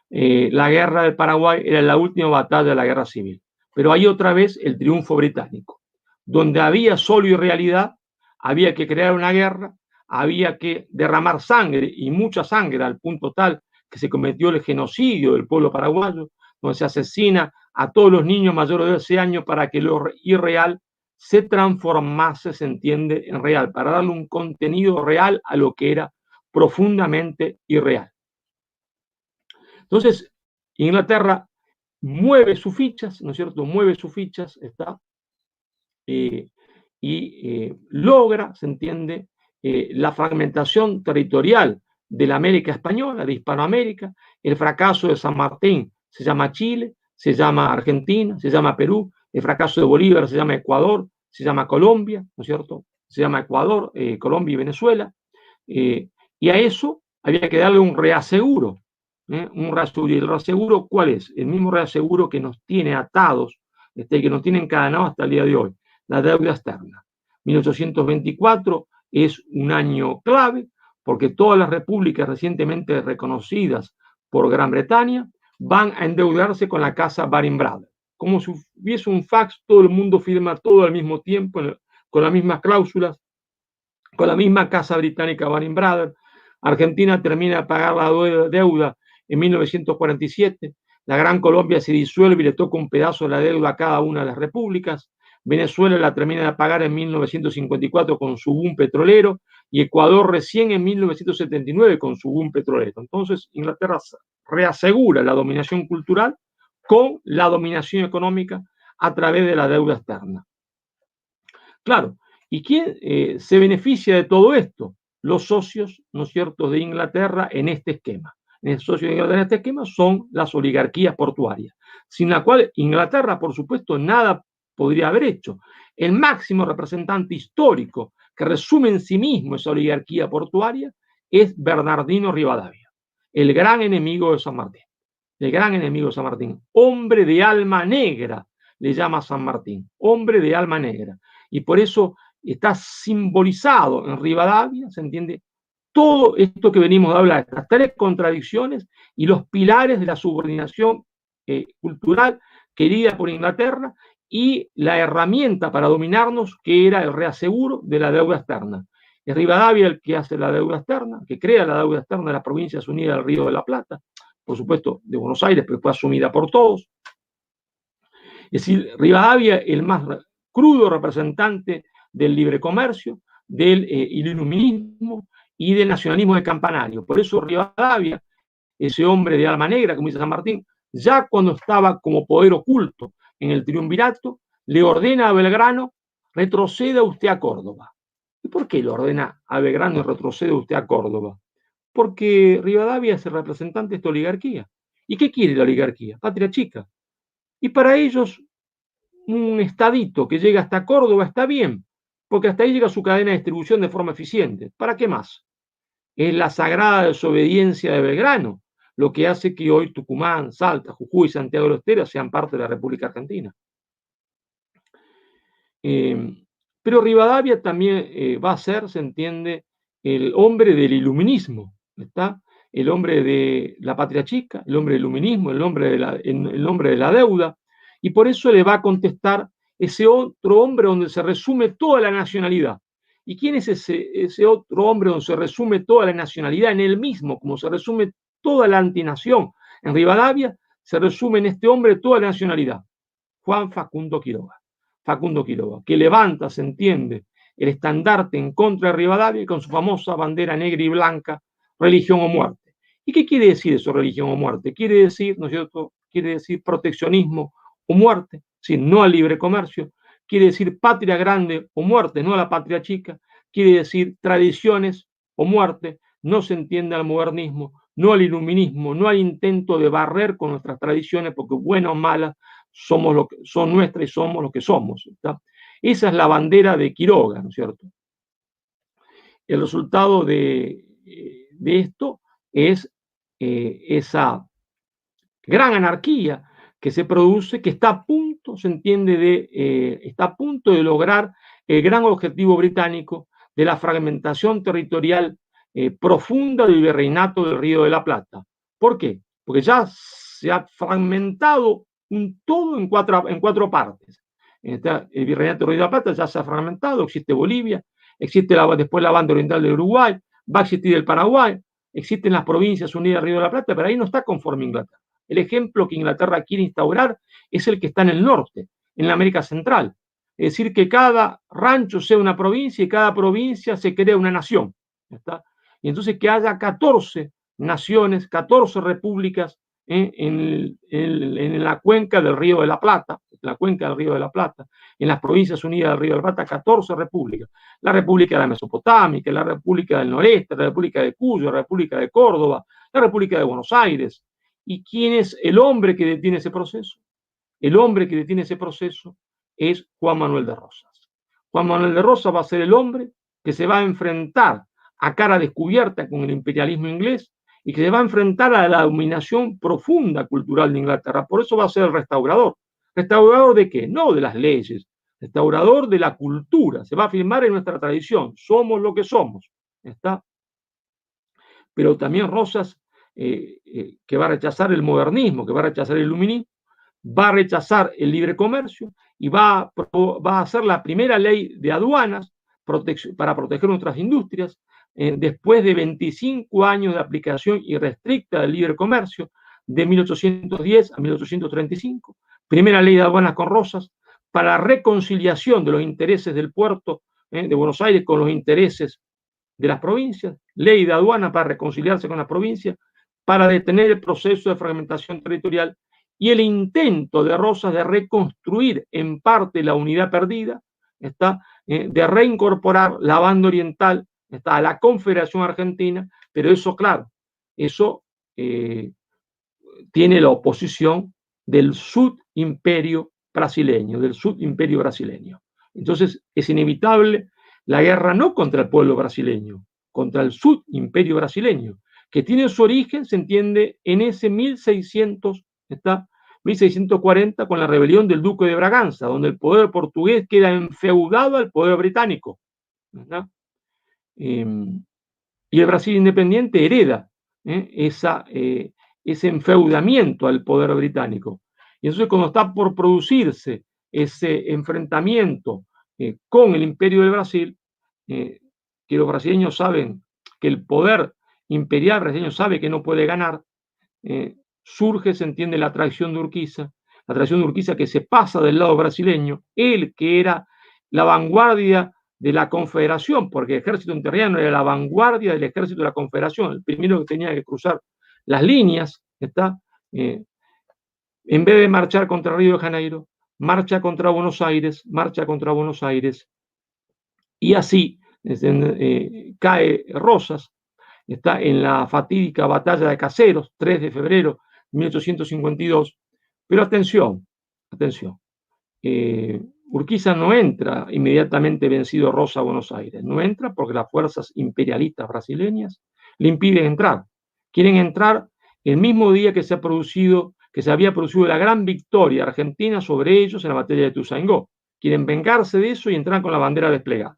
la guerra del Paraguay era la última batalla de la guerra civil. Pero hay otra vez el triunfo británico. Donde había solo y realidad, había que crear una guerra, había que derramar sangre, y mucha sangre, al punto tal que se cometió el genocidio del pueblo paraguayo, donde se asesina a todos los niños mayores de 12 años para que lo irreal se transformase, se entiende, en real, para darle un contenido real a lo que era profundamente irreal. Entonces, Inglaterra mueve sus fichas, ¿no es cierto? Mueve sus fichas, está, logra, se entiende, la fragmentación territorial de la América española, de Hispanoamérica. El fracaso de San Martín se llama Chile, se llama Argentina, se llama Perú. El fracaso de Bolívar se llama Ecuador, se llama Colombia, ¿no es cierto? Se llama Ecuador, Colombia y Venezuela. Y a eso había que darle un reaseguro. Un reaseguro. ¿Y el reaseguro cuál es? El mismo reaseguro que nos tiene atados, que nos tiene encadenados hasta el día de hoy, la deuda externa. 1824 es un año clave porque todas las repúblicas recientemente reconocidas por Gran Bretaña van a endeudarse con la casa Baring Brothers. Como si hubiese un fax, todo el mundo firma todo al mismo tiempo, con las mismas cláusulas, con la misma casa británica Baring Brothers. Argentina termina de pagar la deuda en 1947. La Gran Colombia se disuelve y le toca un pedazo de la deuda a cada una de las repúblicas. Venezuela la termina de pagar en 1954 con su boom petrolero, y Ecuador recién en 1979 con su boom petrolero. Entonces, Inglaterra reasegura la dominación cultural con la dominación económica a través de la deuda externa. Claro, ¿y quién se beneficia de todo esto? Los socios, ¿no es cierto?, de Inglaterra en este esquema. Los socios de Inglaterra en este esquema son las oligarquías portuarias, sin la cual Inglaterra, por supuesto, nada podría haber hecho. El máximo representante histórico que resume en sí mismo esa oligarquía portuaria es Bernardino Rivadavia, el gran enemigo de San Martín. El gran enemigo de San Martín. Hombre de alma negra, le llama San Martín. Hombre de alma negra. Y por eso está simbolizado en Rivadavia, ¿se entiende? Todo esto que venimos a hablar, estas tres contradicciones y los pilares de la subordinación cultural querida por Inglaterra, y la herramienta para dominarnos, que era el reaseguro de la deuda externa. Es Rivadavia el que hace la deuda externa, que crea la deuda externa de las Provincias Unidas del Río de la Plata, por supuesto de Buenos Aires, pero fue asumida por todos. Es decir, Rivadavia, el más crudo representante del libre comercio, del iluminismo y del nacionalismo de campanario. Por eso Rivadavia, ese hombre de alma negra, como dice San Martín, ya cuando estaba como poder oculto en el triunvirato, le ordena a Belgrano: retroceda usted a Córdoba. ¿Y por qué le ordena a Belgrano: retroceda usted a Córdoba? Porque Rivadavia es el representante de esta oligarquía. ¿Y qué quiere la oligarquía? Patria chica. Y para ellos, un estadito que llega hasta Córdoba está bien, porque hasta ahí llega su cadena de distribución de forma eficiente. ¿Para qué más? Es la sagrada desobediencia de Belgrano lo que hace que hoy Tucumán, Salta, Jujuy y Santiago del Estero sean parte de la República Argentina. Pero Rivadavia también va a ser, se entiende, el hombre del iluminismo, ¿está? El hombre de la patria chica, el hombre del iluminismo, el hombre de la deuda, y por eso le va a contestar ese otro hombre donde se resume toda la nacionalidad. ¿Y quién es ese otro hombre donde se resume toda la nacionalidad en él mismo, como se resume toda la antinación? En Rivadavia se resume en este hombre toda la nacionalidad, Juan Facundo Quiroga. Facundo Quiroga, que levanta, se entiende, el estandarte en contra de Rivadavia con su famosa bandera negra y blanca, religión o muerte. ¿Y qué quiere decir eso, religión o muerte? Quiere decir, ¿no es cierto? Quiere decir proteccionismo o muerte, ¿sí? No al libre comercio. Quiere decir patria grande o muerte, no a la patria chica. Quiere decir tradiciones o muerte. No se entiende al modernismo, no al iluminismo, no al intento de barrer con nuestras tradiciones, porque buenas o malas somos lo que son nuestras y somos lo que somos. ¿Está? Esa es la bandera de Quiroga, ¿no es cierto? El resultado de esto es esa gran anarquía que se produce, que está a punto, se entiende, está a punto de lograr el gran objetivo británico de la fragmentación territorial profunda del virreinato del Río de la Plata. ¿Por qué? Porque ya se ha fragmentado un todo en cuatro partes. El virreinato del Río de la Plata ya se ha fragmentado, existe Bolivia, existe después la banda oriental de Uruguay, va a existir el Paraguay, existen las provincias unidas del Río de la Plata, pero ahí no está conforme Inglaterra. El ejemplo que Inglaterra quiere instaurar es el que está en el norte, en la América Central. Es decir, que cada rancho sea una provincia y cada provincia se crea una nación. ¿Está? Y entonces que haya 14 naciones, 14 repúblicas en la cuenca del Río de la Plata, en las provincias unidas del Río de la Plata, 14 repúblicas. La República de la Mesopotámica, la República del Noreste, la República de Cuyo, la República de Córdoba, la República de Buenos Aires. ¿Y quién es el hombre que detiene ese proceso? El hombre que detiene ese proceso es Juan Manuel de Rosas. Juan Manuel de Rosas va a ser el hombre que se va a enfrentar a cara descubierta con el imperialismo inglés y que se va a enfrentar a la dominación profunda cultural de Inglaterra. Por eso va a ser el restaurador. ¿Restaurador de qué? No de las leyes. Restaurador de la cultura. Se va a afirmar en nuestra tradición. Somos lo que somos. ¿Está? Pero también Rosas, que va a rechazar el modernismo, que va a rechazar el iluminismo, va a rechazar el libre comercio y va a hacer la primera ley de aduanas para proteger nuestras industrias, después de 25 años de aplicación irrestricta del libre comercio, de 1810 a 1835, primera ley de aduanas con Rosas, para reconciliación de los intereses del puerto de Buenos Aires con los intereses de las provincias, ley de aduana para reconciliarse con las provincias, para detener el proceso de fragmentación territorial y el intento de Rosas de reconstruir en parte la unidad perdida, de reincorporar la banda oriental a la Confederación Argentina, pero eso, claro, eso tiene la oposición del subimperio brasileño, Entonces es inevitable la guerra no contra el pueblo brasileño, contra el subimperio brasileño, que tiene su origen, se entiende, en ese 1640 con la rebelión del Duque de Braganza, donde el poder portugués queda enfeudado al poder británico. Y el Brasil independiente hereda ese enfeudamiento al poder británico. Y entonces cuando está por producirse ese enfrentamiento con el imperio del Brasil, que los brasileños saben que el poder imperial brasileño sabe que no puede ganar, surge, se entiende, la traición de Urquiza que se pasa del lado brasileño, él que era la vanguardia de la Confederación, porque el ejército entrerriano era la vanguardia del ejército de la Confederación, el primero que tenía que cruzar las líneas, en vez de marchar contra Río de Janeiro, marcha contra Buenos Aires, y así cae Rosas, está en la fatídica batalla de Caseros, 3 de febrero de 1852, pero atención, Urquiza no entra inmediatamente vencido Rosas a Buenos Aires, no entra porque las fuerzas imperialistas brasileñas le impiden entrar, quieren entrar el mismo día que se había producido la gran victoria argentina sobre ellos en la batalla de Ituzaingó, quieren vengarse de eso y entrar con la bandera desplegada.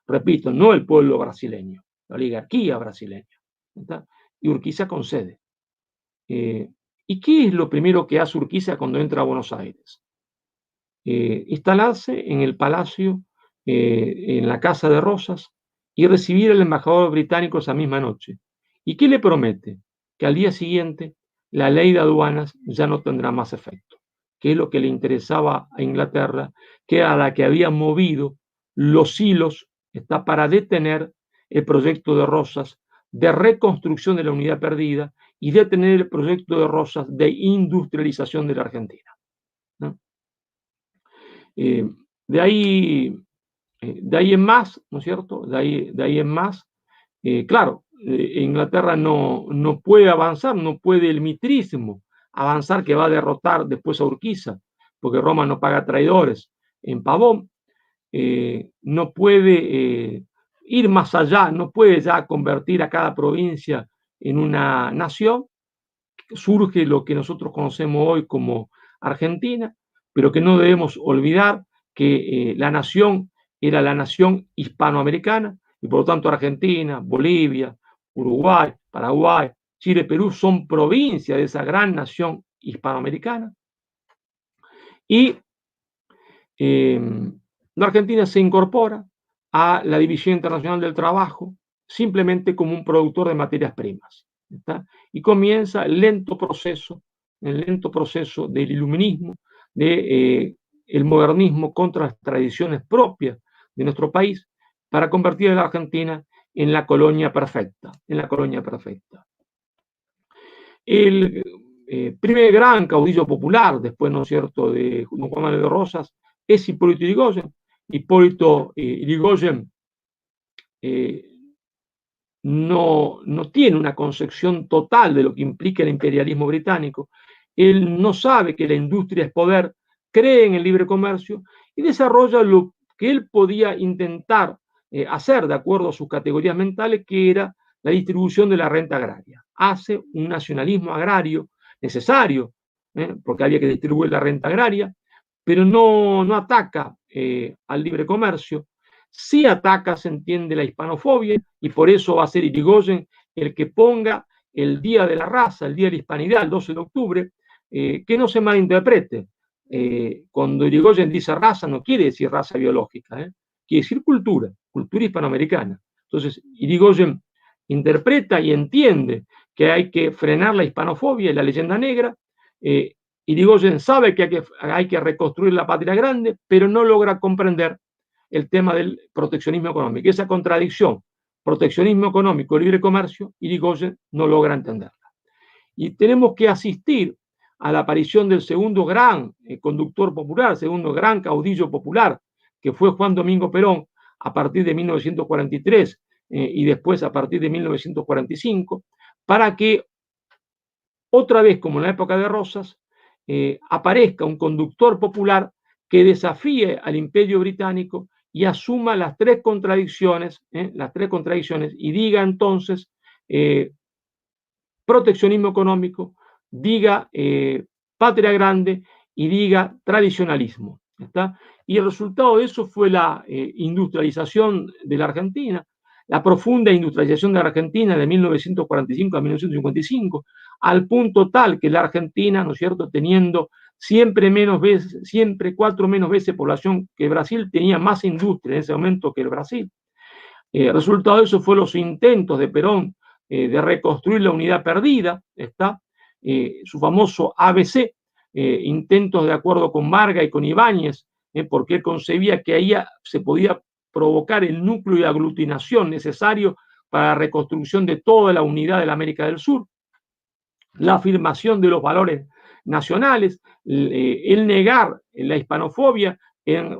Repito, no el pueblo brasileño, la oligarquía brasileña. ¿Está? Y Urquiza concede. ¿Y qué es lo primero que hace Urquiza cuando entra a Buenos Aires? Instalarse en el palacio, en la casa de Rosas, y recibir al embajador británico esa misma noche. ¿Y qué le promete? Que al día siguiente la ley de aduanas ya no tendrá más efecto, que es lo que le interesaba a Inglaterra, que era la que había movido los hilos, está para detener el proyecto de Rosas de reconstrucción de la unidad perdida y detener el proyecto de Rosas de industrialización de la Argentina, ¿no? De ahí en más, ¿no es cierto? De ahí en más, claro, Inglaterra no puede avanzar, no puede el mitrismo avanzar, que va a derrotar después a Urquiza, porque Roma no paga traidores en Pavón, no puede ir más allá, no puede ya convertir a cada provincia en una nación. Surge lo que nosotros conocemos hoy como Argentina, pero que no debemos olvidar que la nación era la nación hispanoamericana, y por lo tanto Argentina, Bolivia, Uruguay, Paraguay, Chile, Perú son provincias de esa gran nación hispanoamericana. Y la Argentina se incorpora a la División Internacional del Trabajo simplemente como un productor de materias primas, ¿está? Y comienza el lento proceso del iluminismo, el modernismo contra las tradiciones propias de nuestro país, para convertir a la Argentina en la colonia perfecta, El primer gran caudillo popular, después, ¿no es cierto?, de Juan Manuel de Rosas, es Hipólito Yrigoyen. Hipólito Yrigoyen no tiene una concepción total de lo que implica el imperialismo británico. Él no sabe que la industria es poder, cree en el libre comercio y desarrolla lo que él podía intentar hacer de acuerdo a sus categorías mentales, que era la distribución de la renta agraria. Hace un nacionalismo agrario necesario, porque había que distribuir la renta agraria, pero no ataca al libre comercio. Sí ataca, se entiende, la hispanofobia, y por eso va a ser Irigoyen el que ponga el Día de la Raza, el Día de la Hispanidad, el 12 de octubre, que no se malinterprete. Cuando Irigoyen dice raza, no quiere decir raza biológica, quiere decir cultura hispanoamericana. Entonces, Irigoyen interpreta y entiende que hay que frenar la hispanofobia y la leyenda negra. Irigoyen sabe que hay que reconstruir la patria grande, pero no logra comprender el tema del proteccionismo económico. Esa contradicción, proteccionismo económico, libre comercio, Irigoyen no logra entenderla. Y tenemos que asistir a la aparición del segundo gran conductor popular, segundo gran caudillo popular, que fue Juan Domingo Perón, a partir de 1943 y después a partir de 1945, para que otra vez, como en la época de Rosas, aparezca un conductor popular que desafíe al imperio británico y asuma las tres contradicciones y diga entonces proteccionismo económico, diga patria grande y diga tradicionalismo, ¿está? Y el resultado de eso fue la industrialización de la Argentina, la profunda industrialización de la Argentina de 1945 a 1955, al punto tal que la Argentina, ¿no es cierto?, teniendo siempre 4 menos veces población que Brasil, tenía más industria en ese momento que el Brasil. El resultado de eso fue los intentos de Perón de reconstruir la unidad perdida, ¿está? Su famoso ABC, intentos de acuerdo con Vargas y con Ibáñez, porque él concebía que ahí se podía provocar el núcleo de aglutinación necesario para la reconstrucción de toda la unidad de la América del Sur, la afirmación de los valores nacionales, el negar la hispanofobia, en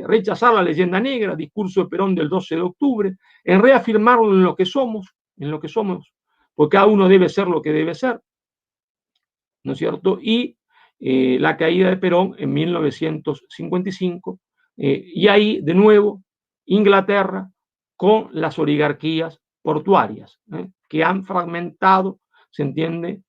rechazar la leyenda negra, discurso de Perón del 12 de octubre, en reafirmarlo en lo que somos, porque cada uno debe ser lo que debe ser, ¿no es cierto? Y la caída de Perón en 1955, y ahí de nuevo Inglaterra con las oligarquías portuarias, que han fragmentado, se entiende,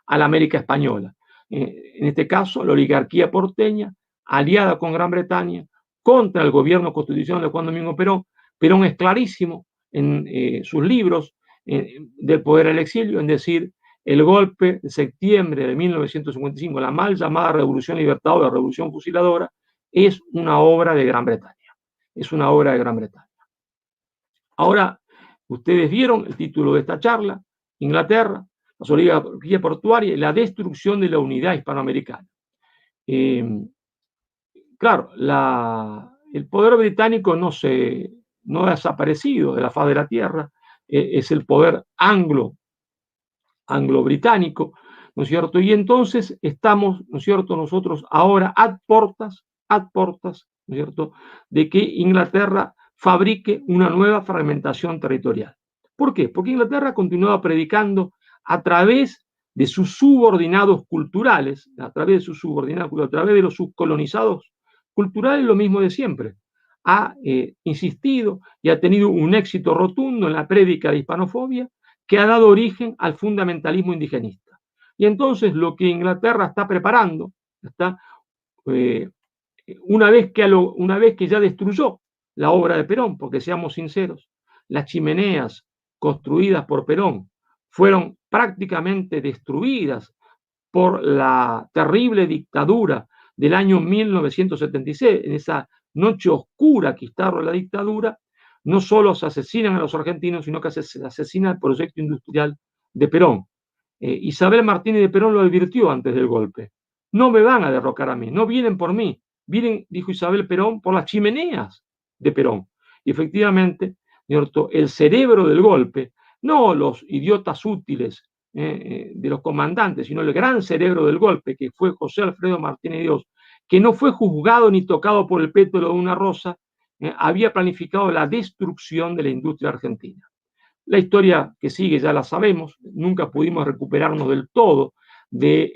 a la América española. En este caso, la oligarquía porteña, aliada con Gran Bretaña, contra el gobierno constitucional de Juan Domingo Perón. Perón es clarísimo en sus libros del poder al exilio, en decir, el golpe de septiembre de 1955, la mal llamada Revolución Libertadora, Revolución Fusiladora, es una obra de Gran Bretaña. Ahora, ustedes vieron el título de esta charla, Inglaterra, la oligarquía portuaria y la destrucción de la unidad hispanoamericana. Claro, el poder británico no ha desaparecido de la faz de la tierra, es el poder anglo-británico, ¿no es cierto? Y entonces estamos, ¿no es cierto?, nosotros ahora ad portas, ¿no es cierto?, de que Inglaterra fabrique una nueva fragmentación territorial. ¿Por qué? Porque Inglaterra continuaba predicando a través de sus subordinados culturales, a través de los subcolonizados culturales, lo mismo de siempre. Ha insistido y ha tenido un éxito rotundo en la prédica de hispanofobia que ha dado origen al fundamentalismo indigenista. Y entonces lo que Inglaterra está preparando, una vez que ya destruyó la obra de Perón, porque seamos sinceros, las chimeneas construidas por Perón fueron prácticamente destruidas por la terrible dictadura del año 1976, en esa noche oscura que instauró la dictadura. No solo se asesinan a los argentinos, sino que se asesina el proyecto industrial de Perón. Isabel Martínez de Perón lo advirtió antes del golpe. No me van a derrocar a mí, no vienen por mí, vienen, dijo Isabel Perón, por las chimeneas de Perón. Y efectivamente, el cerebro del golpe, no los idiotas útiles de los comandantes, sino el gran cerebro del golpe, que fue José Alfredo Martínez Dios, que no fue juzgado ni tocado por el pétalo de una rosa, había planificado la destrucción de la industria argentina. La historia que sigue ya la sabemos, nunca pudimos recuperarnos del todo de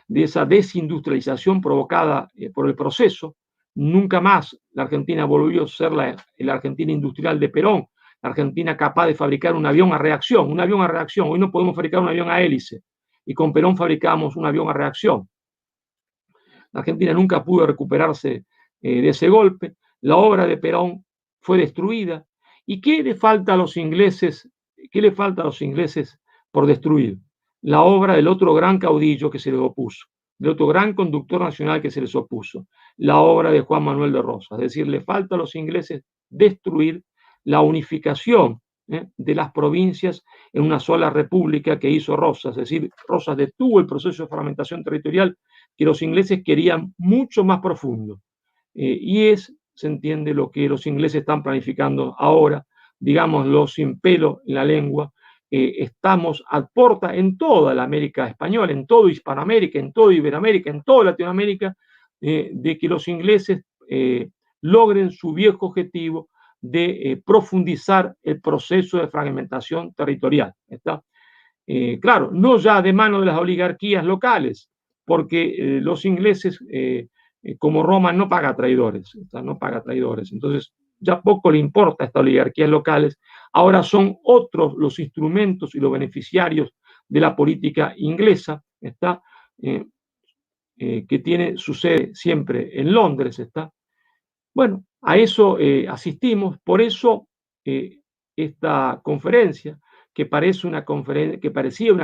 esa desindustrialización provocada por el proceso. Nunca más la Argentina volvió a ser la Argentina industrial de Perón, la Argentina capaz de fabricar un avión a reacción. Hoy no podemos fabricar un avión a hélice, y con Perón fabricamos un avión a reacción. La Argentina nunca pudo recuperarse de ese golpe. La obra de Perón fue destruida. ¿Y qué le falta a los ingleses? ¿Qué le falta a los ingleses por destruir? La obra del otro gran caudillo que se les opuso, del otro gran conductor nacional que se les opuso, la obra de Juan Manuel de Rosas. Es decir, le falta a los ingleses destruir la unificación de las provincias en una sola república que hizo Rosas. Es decir, Rosas detuvo el proceso de fragmentación territorial que los ingleses querían mucho más profundo. Se entiende lo que los ingleses están planificando ahora, digámoslo sin pelo en la lengua. Estamos a porta en toda la América española, en toda Hispanoamérica, en toda Iberoamérica, en toda Latinoamérica, de que los ingleses logren su viejo objetivo de profundizar el proceso de fragmentación territorial. Claro, no ya de mano de las oligarquías locales, porque los ingleses, como Roma, no paga traidores, entonces ya poco le importa a estas oligarquías locales. Ahora son otros los instrumentos y los beneficiarios de la política inglesa, que tiene su sede siempre en Londres. Bueno, a eso asistimos. Por eso esta conferencia, que parecía una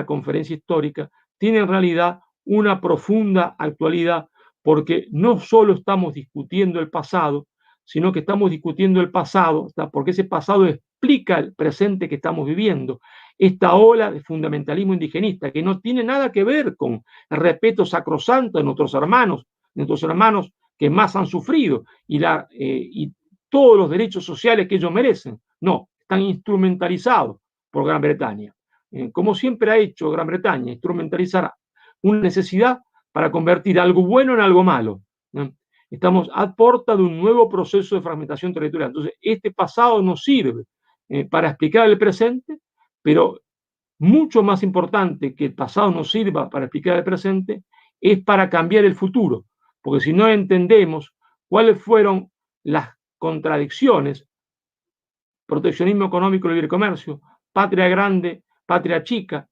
conferencia histórica, tiene en realidad una profunda actualidad, porque no solo estamos discutiendo el pasado, sino que estamos discutiendo el pasado, porque ese pasado explica el presente que estamos viviendo. Esta ola de fundamentalismo indigenista, que no tiene nada que ver con el respeto sacrosanto de nuestros hermanos que más han sufrido y todos los derechos sociales que ellos merecen. No, están instrumentalizados por Gran Bretaña. Como siempre ha hecho Gran Bretaña, instrumentalizar una necesidad para convertir algo bueno en algo malo. Estamos a porta de un nuevo proceso de fragmentación territorial. Entonces, este pasado nos sirve para explicar el presente, pero mucho más importante que el pasado nos sirva para explicar el presente es para cambiar el futuro. Porque si no entendemos cuáles fueron las contradicciones, proteccionismo económico y libre comercio, patria grande, patria chica,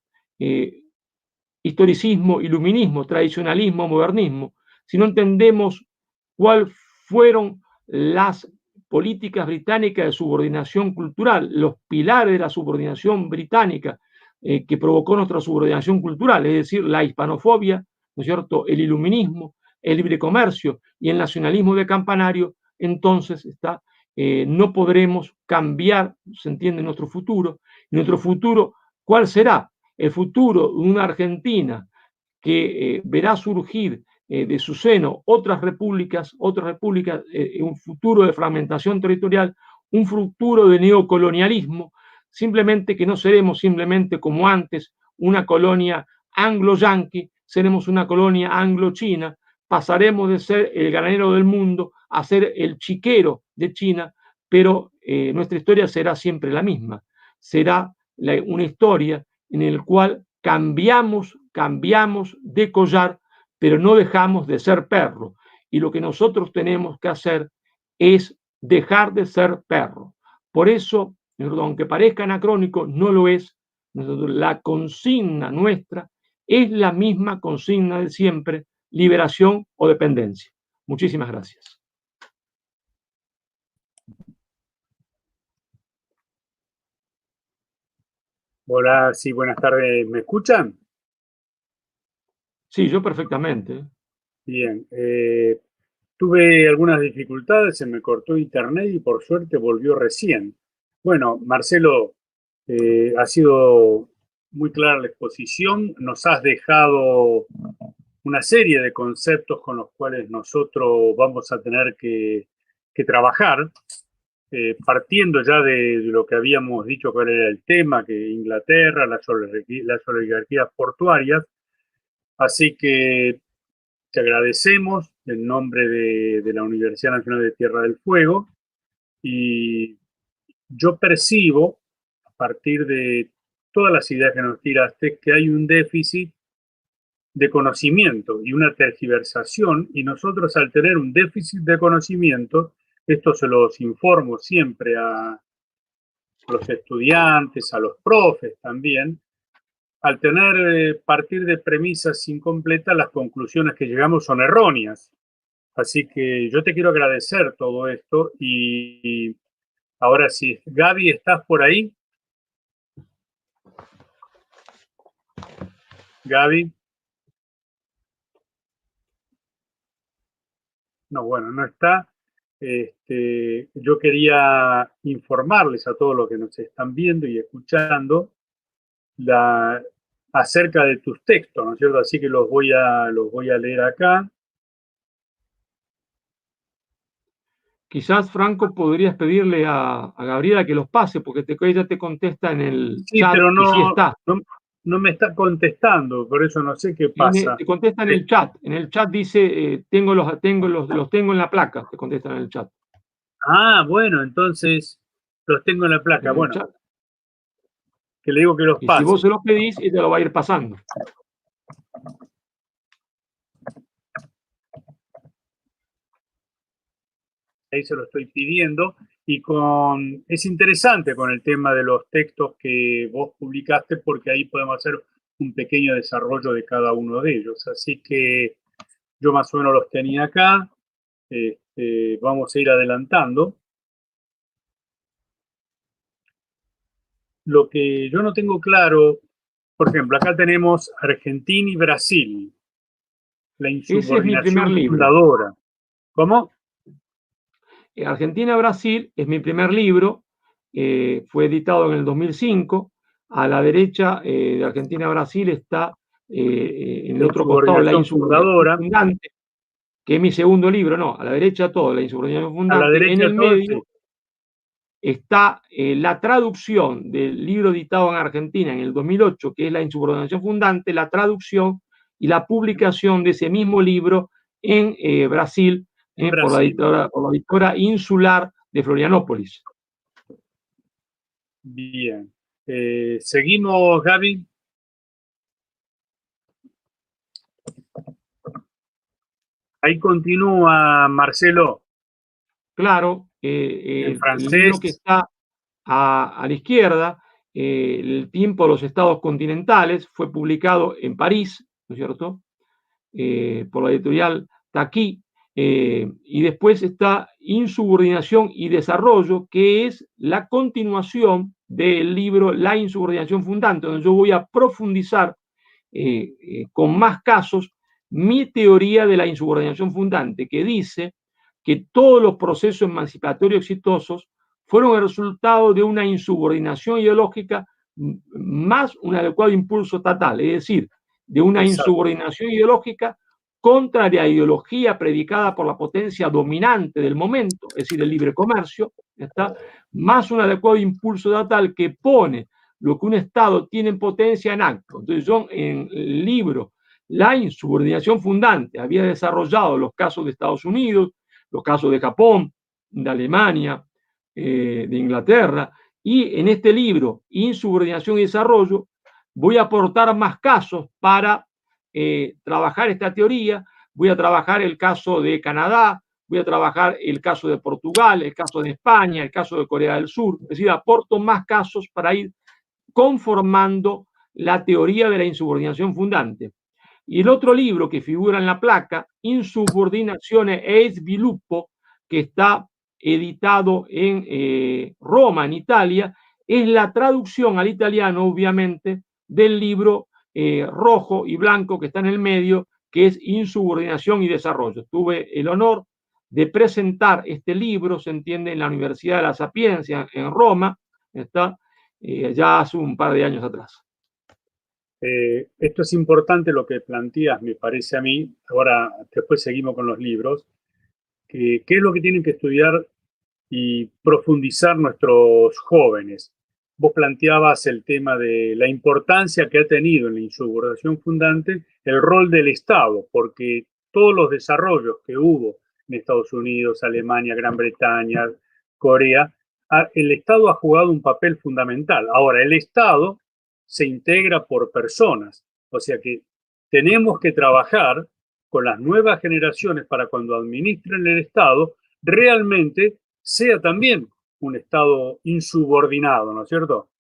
historicismo, iluminismo, tradicionalismo, modernismo, si no entendemos cuáles fueron las políticas británicas de subordinación cultural, los pilares de la subordinación británica que provocó nuestra subordinación cultural, es decir, la hispanofobia, ¿no es cierto?, el iluminismo, el libre comercio y el nacionalismo de campanario, entonces no podremos cambiar, se entiende, nuestro futuro. Y nuestro futuro ¿Cuál será el futuro de una Argentina que verá surgir de su seno otras repúblicas, un futuro de fragmentación territorial, un futuro de neocolonialismo, simplemente que no seremos simplemente como antes una colonia anglo-yanqui, seremos una colonia anglo-china, pasaremos de ser el granero del mundo a ser el chiquero de China, pero nuestra historia será siempre la misma, será una historia en la cual cambiamos de collar, pero no dejamos de ser perro. Y lo que nosotros tenemos que hacer es dejar de ser perro. Por eso, aunque parezca anacrónico, no lo es. La consigna nuestra es la misma consigna de siempre, liberación o dependencia. Muchísimas gracias. Hola, sí, buenas tardes. ¿Me escuchan? Sí, yo perfectamente. Bien. Tuve algunas dificultades, se me cortó internet y por suerte volvió recién. Bueno, Marcelo, ha sido muy clara la exposición. Nos has dejado una serie de conceptos con los cuales nosotros vamos a tener que trabajar, partiendo ya de lo que habíamos dicho, cuál era el tema, que Inglaterra, las oligarquías portuarias. Así que te agradecemos en nombre de la Universidad Nacional de Tierra del Fuego, y yo percibo, a partir de todas las ideas que nos tiraste, que hay un déficit de conocimiento y una tergiversación, y nosotros, al tener un déficit de conocimiento, esto se los informo siempre a los estudiantes, a los profes también, al tener partir de premisas incompletas, las conclusiones que llegamos son erróneas. Así que yo te quiero agradecer todo esto, y ahora sí, Gaby, ¿estás por ahí? Gaby. No, bueno, no está. Yo quería informarles a todos los que nos están viendo y escuchando acerca de tus textos, ¿no es cierto? Así que los voy a leer acá. Quizás, Franco, podrías pedirle a Gabriela que los pase, porque ella te contesta en el Sí, chat, pero y sí está. no me está contestando, por eso no sé qué pasa. Te contesta en el chat. En el chat dice, los tengo en la placa, te contestan en el chat. Ah, bueno, entonces los tengo en la placa. Bueno, chat. Que le digo que los pase. Y si vos se los pedís, ella lo va a ir pasando. Ahí se lo estoy pidiendo, y es interesante con el tema de los textos que vos publicaste, porque ahí podemos hacer un pequeño desarrollo de cada uno de ellos. Así que yo más o menos los tenía acá. Vamos a ir adelantando. Lo que yo no tengo claro, por ejemplo, acá tenemos Argentina y Brasil, la insubordinación. Ese es mi primer libro. Fundadora. ¿Cómo? Argentina-Brasil es mi primer libro, fue editado en el 2005. A la derecha de Argentina-Brasil está en el otro costado la insubordinación fundante, que es mi segundo libro. No, a la derecha todo, la insubordinación fundante. En el medio está la traducción del libro editado en Argentina en el 2008, que es la insubordinación fundante, la traducción y la publicación de ese mismo libro en Brasil, por la editora Insular de Florianópolis. Bien. Seguimos, Gaby. Ahí continúa, Marcelo. Claro, en francés. El libro que está a la izquierda, El tiempo de los estados continentales, fue publicado en París, ¿no es cierto?, por la editorial Taqui. Y después está Insubordinación y Desarrollo, que es la continuación del libro La insubordinación fundante, donde yo voy a profundizar con más casos mi teoría de la insubordinación fundante, que dice que todos los procesos emancipatorios exitosos fueron el resultado de una insubordinación ideológica más un adecuado impulso estatal, es decir, de una Exacto. insubordinación ideológica contra la ideología predicada por la potencia dominante del momento, es decir, el libre comercio, ¿está? Más un adecuado impulso estatal que pone lo que un Estado tiene en potencia en acto. Entonces yo en el libro La insubordinación fundante había desarrollado los casos de Estados Unidos, los casos de Japón, de Alemania, de Inglaterra, y en este libro, Insubordinación y Desarrollo, voy a aportar más casos para trabajar esta teoría. Voy a trabajar el caso de Canadá, voy a trabajar el caso de Portugal, el caso de España, el caso de Corea del Sur. Es decir, aporto más casos para ir conformando la teoría de la insubordinación fundante. Y el otro libro que figura en la placa, Insubordinazione e Sviluppo, que está editado en Roma, en Italia, es la traducción al italiano, obviamente, del libro rojo y blanco que está en el medio, que es Insubordinación y Desarrollo. Tuve el honor de presentar este libro, se entiende, en la Universidad de la Sapienza, en Roma, está ya hace un par de años atrás. Esto es importante lo que planteas, me parece a mí. Ahora, después seguimos con los libros. ¿Qué es lo que tienen que estudiar y profundizar nuestros jóvenes? Vos planteabas el tema de la importancia que ha tenido en la insubordinación fundante el rol del Estado, porque todos los desarrollos que hubo en Estados Unidos, Alemania, Gran Bretaña, Corea, el Estado ha jugado un papel fundamental. Ahora, el Estado se integra por personas, o sea que tenemos que trabajar con las nuevas generaciones para cuando administren el Estado, realmente sea también un Estado insubordinado, ¿no es cierto?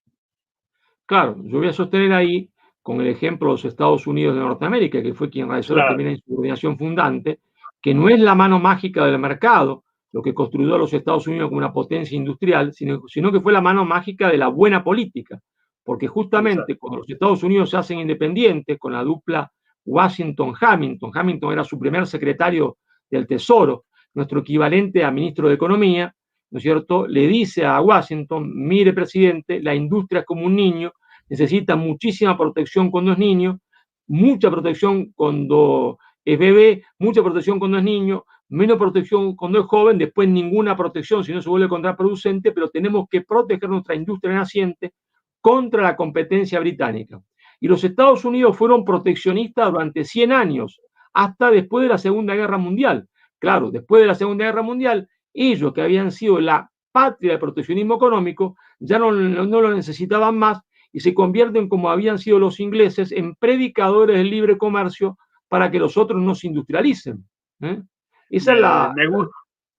Claro, yo voy a sostener ahí con el ejemplo de los Estados Unidos de Norteamérica, que fue quien realizó la primera insubordinación fundante, que no es la mano mágica del mercado lo que construyó a los Estados Unidos como una potencia industrial, sino que fue la mano mágica de la buena política, porque justamente cuando los Estados Unidos se hacen independientes con la dupla Washington-Hamilton, Hamilton era su primer secretario del Tesoro, nuestro equivalente a ministro de Economía, ¿no es cierto?, le dice a Washington, mire presidente, la industria es como un niño, necesita muchísima protección cuando es niño, mucha protección cuando es bebé, mucha protección cuando es niño, menos protección cuando es joven, después ninguna protección si no se vuelve contraproducente, pero tenemos que proteger nuestra industria naciente contra la competencia británica. Y los Estados Unidos fueron proteccionistas durante 100 años, hasta después de la Segunda Guerra Mundial. Claro, después de la Segunda Guerra Mundial, ellos que habían sido la patria del proteccionismo económico, ya no lo necesitaban más y se convierten, como habían sido los ingleses, en predicadores del libre comercio para que los otros no se industrialicen. Esa es la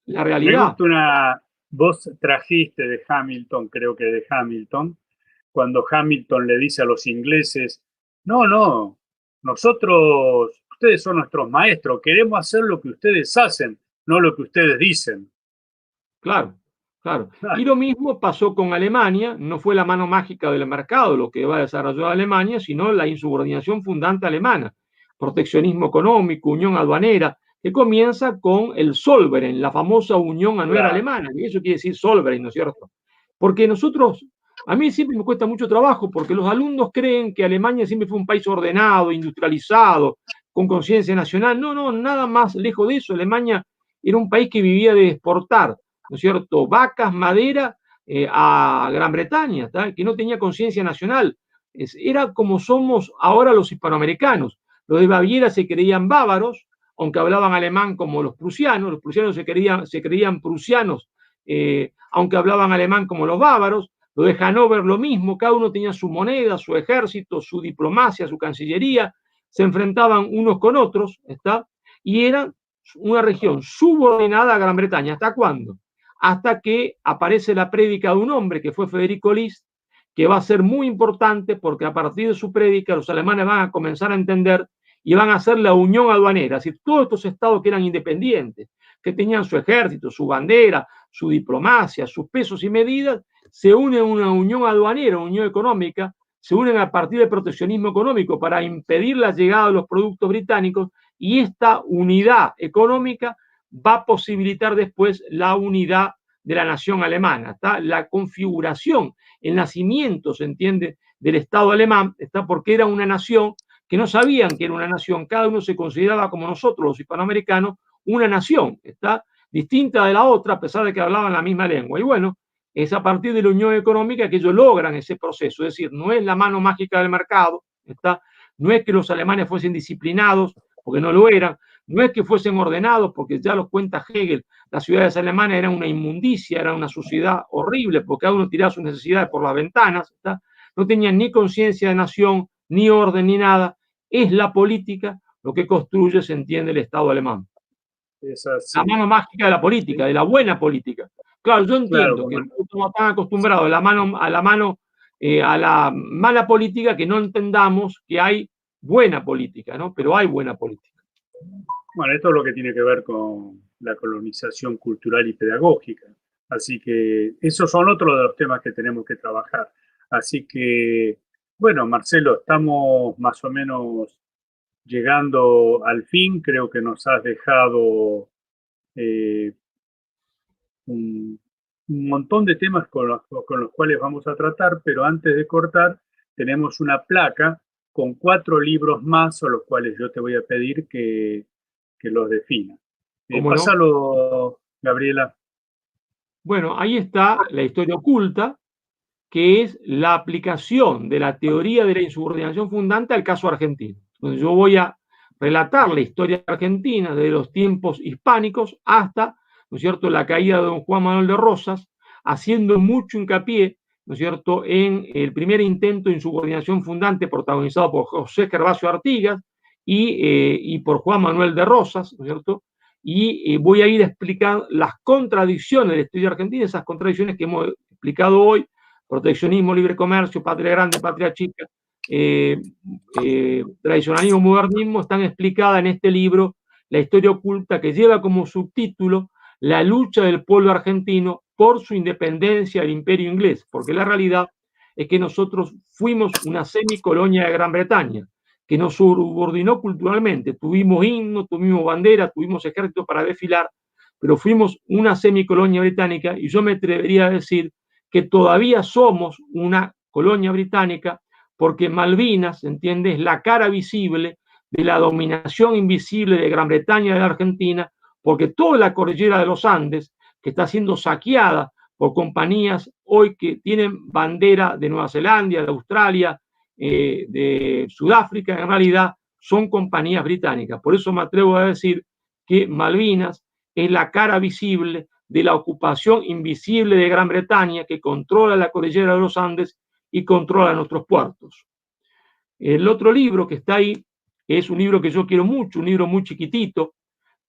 realidad. Me gusta vos trajiste de Hamilton, creo que de Hamilton, cuando Hamilton le dice a los ingleses, no, ustedes son nuestros maestros, queremos hacer lo que ustedes hacen, no lo que ustedes dicen. Claro, claro. Y lo mismo pasó con Alemania, no fue la mano mágica del mercado lo que va a desarrollar Alemania, sino la insubordinación fundante alemana, proteccionismo económico, unión aduanera, que comienza con el Zollverein, la famosa unión aduanera alemana, y eso quiere decir Zollverein, ¿no es cierto? Porque nosotros, a mí siempre me cuesta mucho trabajo, porque los alumnos creen que Alemania siempre fue un país ordenado, industrializado, con conciencia nacional. No, nada más lejos de eso. Alemania era un país que vivía de exportar, ¿no es cierto?, vacas, madera a Gran Bretaña, ¿tá?, que no tenía conciencia nacional. Era como somos ahora los hispanoamericanos. Los de Baviera se creían bávaros, aunque hablaban alemán como los prusianos se creían prusianos, aunque hablaban alemán como los bávaros. Los de Hannover lo mismo, cada uno tenía su moneda, su ejército, su diplomacia, su cancillería, se enfrentaban unos con otros, ¿está? Y eran una región subordinada a Gran Bretaña. ¿Hasta cuándo? Hasta que aparece la prédica de un hombre que fue Federico List, que va a ser muy importante porque a partir de su prédica los alemanes van a comenzar a entender y van a hacer la unión aduanera, es decir, todos estos estados que eran independientes, que tenían su ejército, su bandera, su diplomacia, sus pesos y medidas, se unen a una unión aduanera, una unión económica, se unen a partir del proteccionismo económico para impedir la llegada de los productos británicos, y esta unidad económica va a posibilitar después la unidad de la nación alemana, ¿tá? La configuración, el nacimiento, se entiende, del Estado alemán, está porque era una nación que no sabían que era una nación, cada uno se consideraba como nosotros, los hispanoamericanos, una nación, está distinta de la otra, a pesar de que hablaban la misma lengua. Y bueno, es a partir de la unión económica que ellos logran ese proceso, es decir, no es la mano mágica del mercado, está, no es que los alemanes fuesen disciplinados, porque no lo eran, no es que fuesen ordenados, porque ya lo cuenta Hegel, las ciudades alemanas eran una inmundicia, eran una suciedad horrible, porque cada uno tiraba sus necesidades por las ventanas, ¿está? No tenían ni conciencia de nación, ni orden, ni nada. Es la política lo que construye, se entiende, el Estado alemán. La mano mágica de la política, de la buena política. Claro, yo entiendo que estamos tan acostumbrados a la mala política que no entendamos que hay buena política, ¿no? Pero hay buena política. Bueno, esto es lo que tiene que ver con la colonización cultural y pedagógica. Así que esos son otros de los temas que tenemos que trabajar. Así que, bueno, Marcelo, estamos más o menos llegando al fin. Creo que nos has dejado un montón de temas con los cuales vamos a tratar, pero antes de cortar, tenemos una placa con 4 libros más, a los cuales yo te voy a pedir que los defina. Pásalo, no, Gabriela. Bueno, ahí está la historia oculta, que es la aplicación de la teoría de la insubordinación fundante al caso argentino. Entonces yo voy a relatar la historia argentina desde los tiempos hispánicos hasta, ¿no es cierto?, la caída de don Juan Manuel de Rosas, haciendo mucho hincapié, ¿no es cierto?, en el primer intento de insubordinación fundante protagonizado por José Gervasio Artigas y por Juan Manuel de Rosas, ¿no es cierto?, y voy a ir explicando las contradicciones de la historia argentina, esas contradicciones que hemos explicado hoy: proteccionismo, libre comercio, patria grande, patria chica, tradicionalismo, modernismo, están explicadas en este libro, La historia oculta, que lleva como subtítulo La lucha del pueblo argentino por su independencia del imperio inglés, porque la realidad es que nosotros fuimos una semicolonia de Gran Bretaña, que nos subordinó culturalmente, tuvimos himno, tuvimos bandera, tuvimos ejército para desfilar, pero fuimos una semicolonia británica, y yo me atrevería a decir que todavía somos una colonia británica, porque Malvinas, ¿entiendes?, es la cara visible de la dominación invisible de Gran Bretaña y de la Argentina, porque toda la cordillera de los Andes, que está siendo saqueada por compañías hoy que tienen bandera de Nueva Zelanda, de Australia, de Sudáfrica, en realidad son compañías británicas. Por eso me atrevo a decir que Malvinas es la cara visible de la ocupación invisible de Gran Bretaña, que controla la cordillera de los Andes y controla nuestros puertos. El otro libro que está ahí es un libro que yo quiero mucho, un libro muy chiquitito,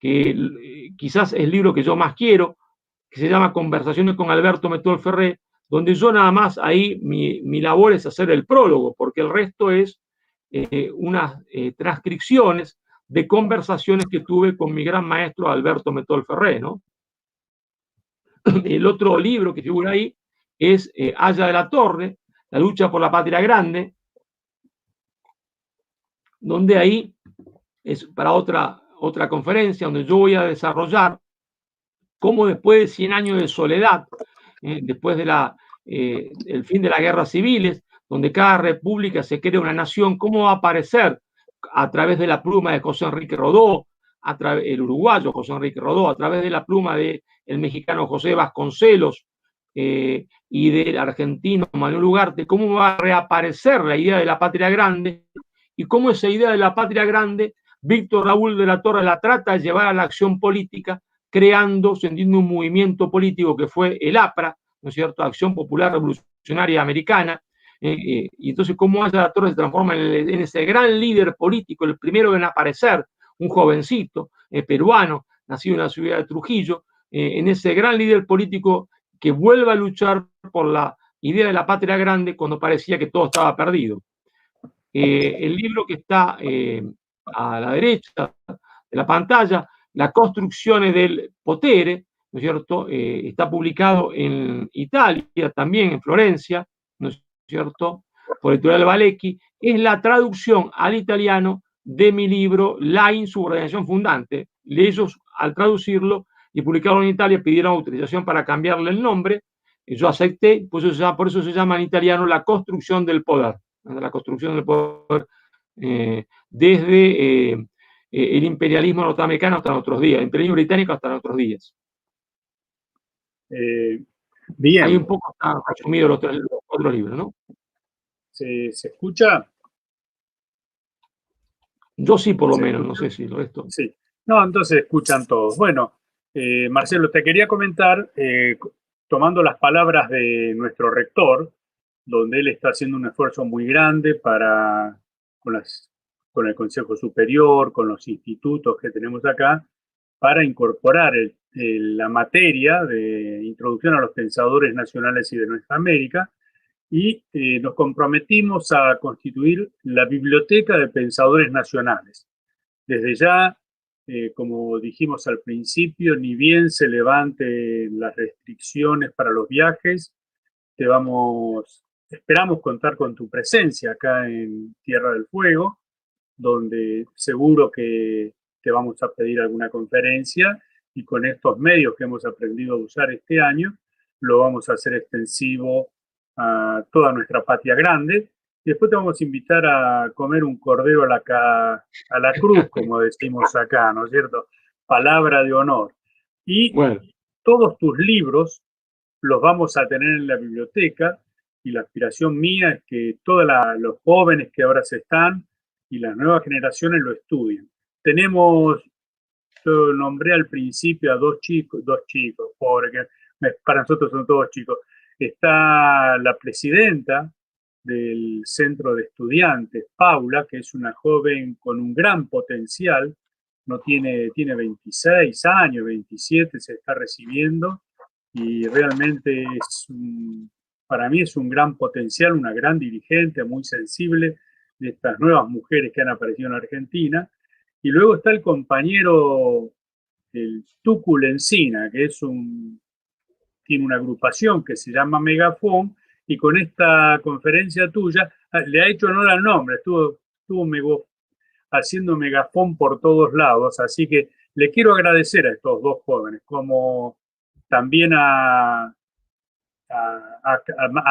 que quizás es el libro que yo más quiero, que se llama Conversaciones con Alberto Metol Ferré, donde yo nada más ahí mi labor es hacer el prólogo, porque el resto es unas transcripciones de conversaciones que tuve con mi gran maestro Alberto Metol Ferré, ¿no? El otro libro que figura ahí es Aya de la Torre, La lucha por la patria grande, donde ahí es para otra conferencia, donde yo voy a desarrollar cómo después de 100 años de soledad, después de el fin de las guerras civiles, donde cada república se crea una nación, cómo va a aparecer a través de la pluma de José Enrique Rodó, el uruguayo José Enrique Rodó, a través de la pluma del mexicano José Vasconcelos y del argentino Manuel Ugarte, cómo va a reaparecer la idea de la patria grande, y cómo esa idea de la patria grande Víctor Raúl de la Torre la trata de llevar a la acción política, creando, sentiendo un movimiento político que fue el APRA, ¿no es cierto?, Acción Popular Revolucionaria Americana, y entonces cómo Aya de la Torre se transforma en ese gran líder político, el primero en aparecer, un jovencito peruano, nacido en la ciudad de Trujillo, en ese gran líder político que vuelve a luchar por la idea de la patria grande cuando parecía que todo estaba perdido. El libro que está a la derecha de la pantalla, Las construcciones del potere, ¿no es cierto?, está publicado en Italia, también en Florencia, ¿no es cierto?, por Editorial Valecchi, es la traducción al italiano de mi libro La insubordinación fundante. Ellos, al traducirlo y publicarlo en Italia, pidieron autorización para cambiarle el nombre. yo acepté, por eso se llama en italiano la construcción del poder, la construcción del poder desde el imperialismo norteamericano hasta nuestros días, el imperialismo británico hasta nuestros días. Bien. Ahí un poco está resumido los otros libros, ¿no? ¿Se escucha? Yo sí, por lo menos, no sé si el resto. Sí. No, entonces escuchan todos. Bueno, Marcelo, te quería comentar, tomando las palabras de nuestro rector, donde él está haciendo un esfuerzo muy grande con el Consejo Superior, con los institutos que tenemos acá, para incorporar la materia de introducción a los pensadores nacionales y de nuestra América, y nos comprometimos a constituir la Biblioteca de Pensadores Nacionales. Desde ya, como dijimos al principio, ni bien se levanten las restricciones para los viajes, esperamos contar con tu presencia acá en Tierra del Fuego, donde seguro que te vamos a pedir alguna conferencia, y con estos medios que hemos aprendido a usar este año, lo vamos a hacer extensivo a toda nuestra patria grande. Y después te vamos a invitar a comer un cordero a la cruz, como decimos acá, ¿no es cierto? Palabra de honor. Y bueno, todos tus libros los vamos a tener en la biblioteca, y la aspiración mía es que todos los jóvenes que ahora se están y las nuevas generaciones lo estudien. Yo nombré al principio a dos chicos, porque para nosotros son todos chicos. Está la presidenta del centro de estudiantes, Paula, que es una joven con un gran potencial, tiene 26 años, 27, se está recibiendo, y realmente para mí es un gran potencial, una gran dirigente, muy sensible de estas nuevas mujeres que han aparecido en Argentina. Y luego está el compañero, el Tucu Lencina, que tiene una agrupación que se llama Megafón, y con esta conferencia tuya le ha hecho honor al nombre, estuvo haciendo Megafón por todos lados, así que le quiero agradecer a estos dos jóvenes, como también a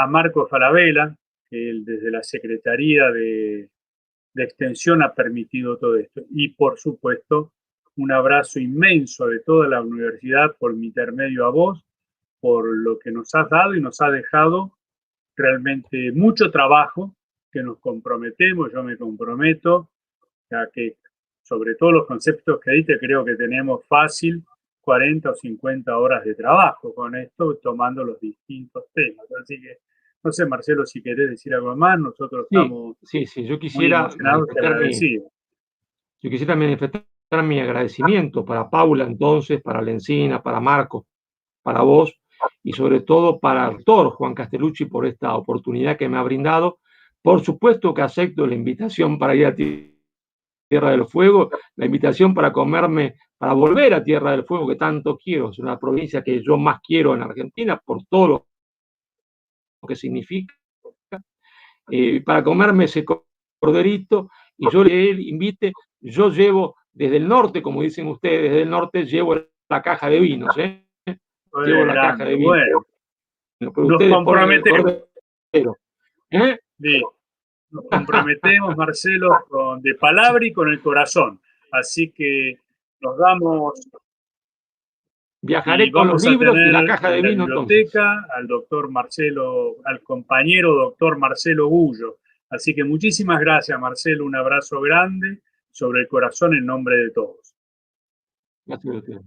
Marco Falabella, que él desde la Secretaría de Extensión ha permitido todo esto. Y por supuesto, un abrazo inmenso de toda la universidad por mi intermedio a vos, por lo que nos has dado y nos ha dejado realmente mucho trabajo, que nos comprometemos, yo me comprometo, a que sobre todo los conceptos que diste, creo que tenemos fácil 40 o 50 horas de trabajo con esto, tomando los distintos temas. Así que, no sé, Marcelo, si querés decir algo más, nosotros estamos yo quisiera manifestar mi agradecimiento para Paula, entonces, para Lencina, para Marco, para vos, y sobre todo para el doctor Juan Castellucci por esta oportunidad que me ha brindado. Por supuesto que acepto la invitación para ir a Tierra del Fuego, la invitación para volver a Tierra del Fuego, que tanto quiero. Es una provincia que yo más quiero en Argentina por todo lo que significa. Para comerme ese corderito, y yo le invite, yo llevo desde el norte, como dicen ustedes, desde el norte llevo la caja de vinos, llevo la caja de vinos. Bueno, nos comprometemos. Nos comprometemos, Marcelo, de palabra y con el corazón. Así que nos damos. Viajaré con los libros y la caja de vino. Biblioteca, al compañero doctor Marcelo Gullo. Así que muchísimas gracias, Marcelo. Un abrazo grande sobre el corazón en nombre de todos. Gracias a usted.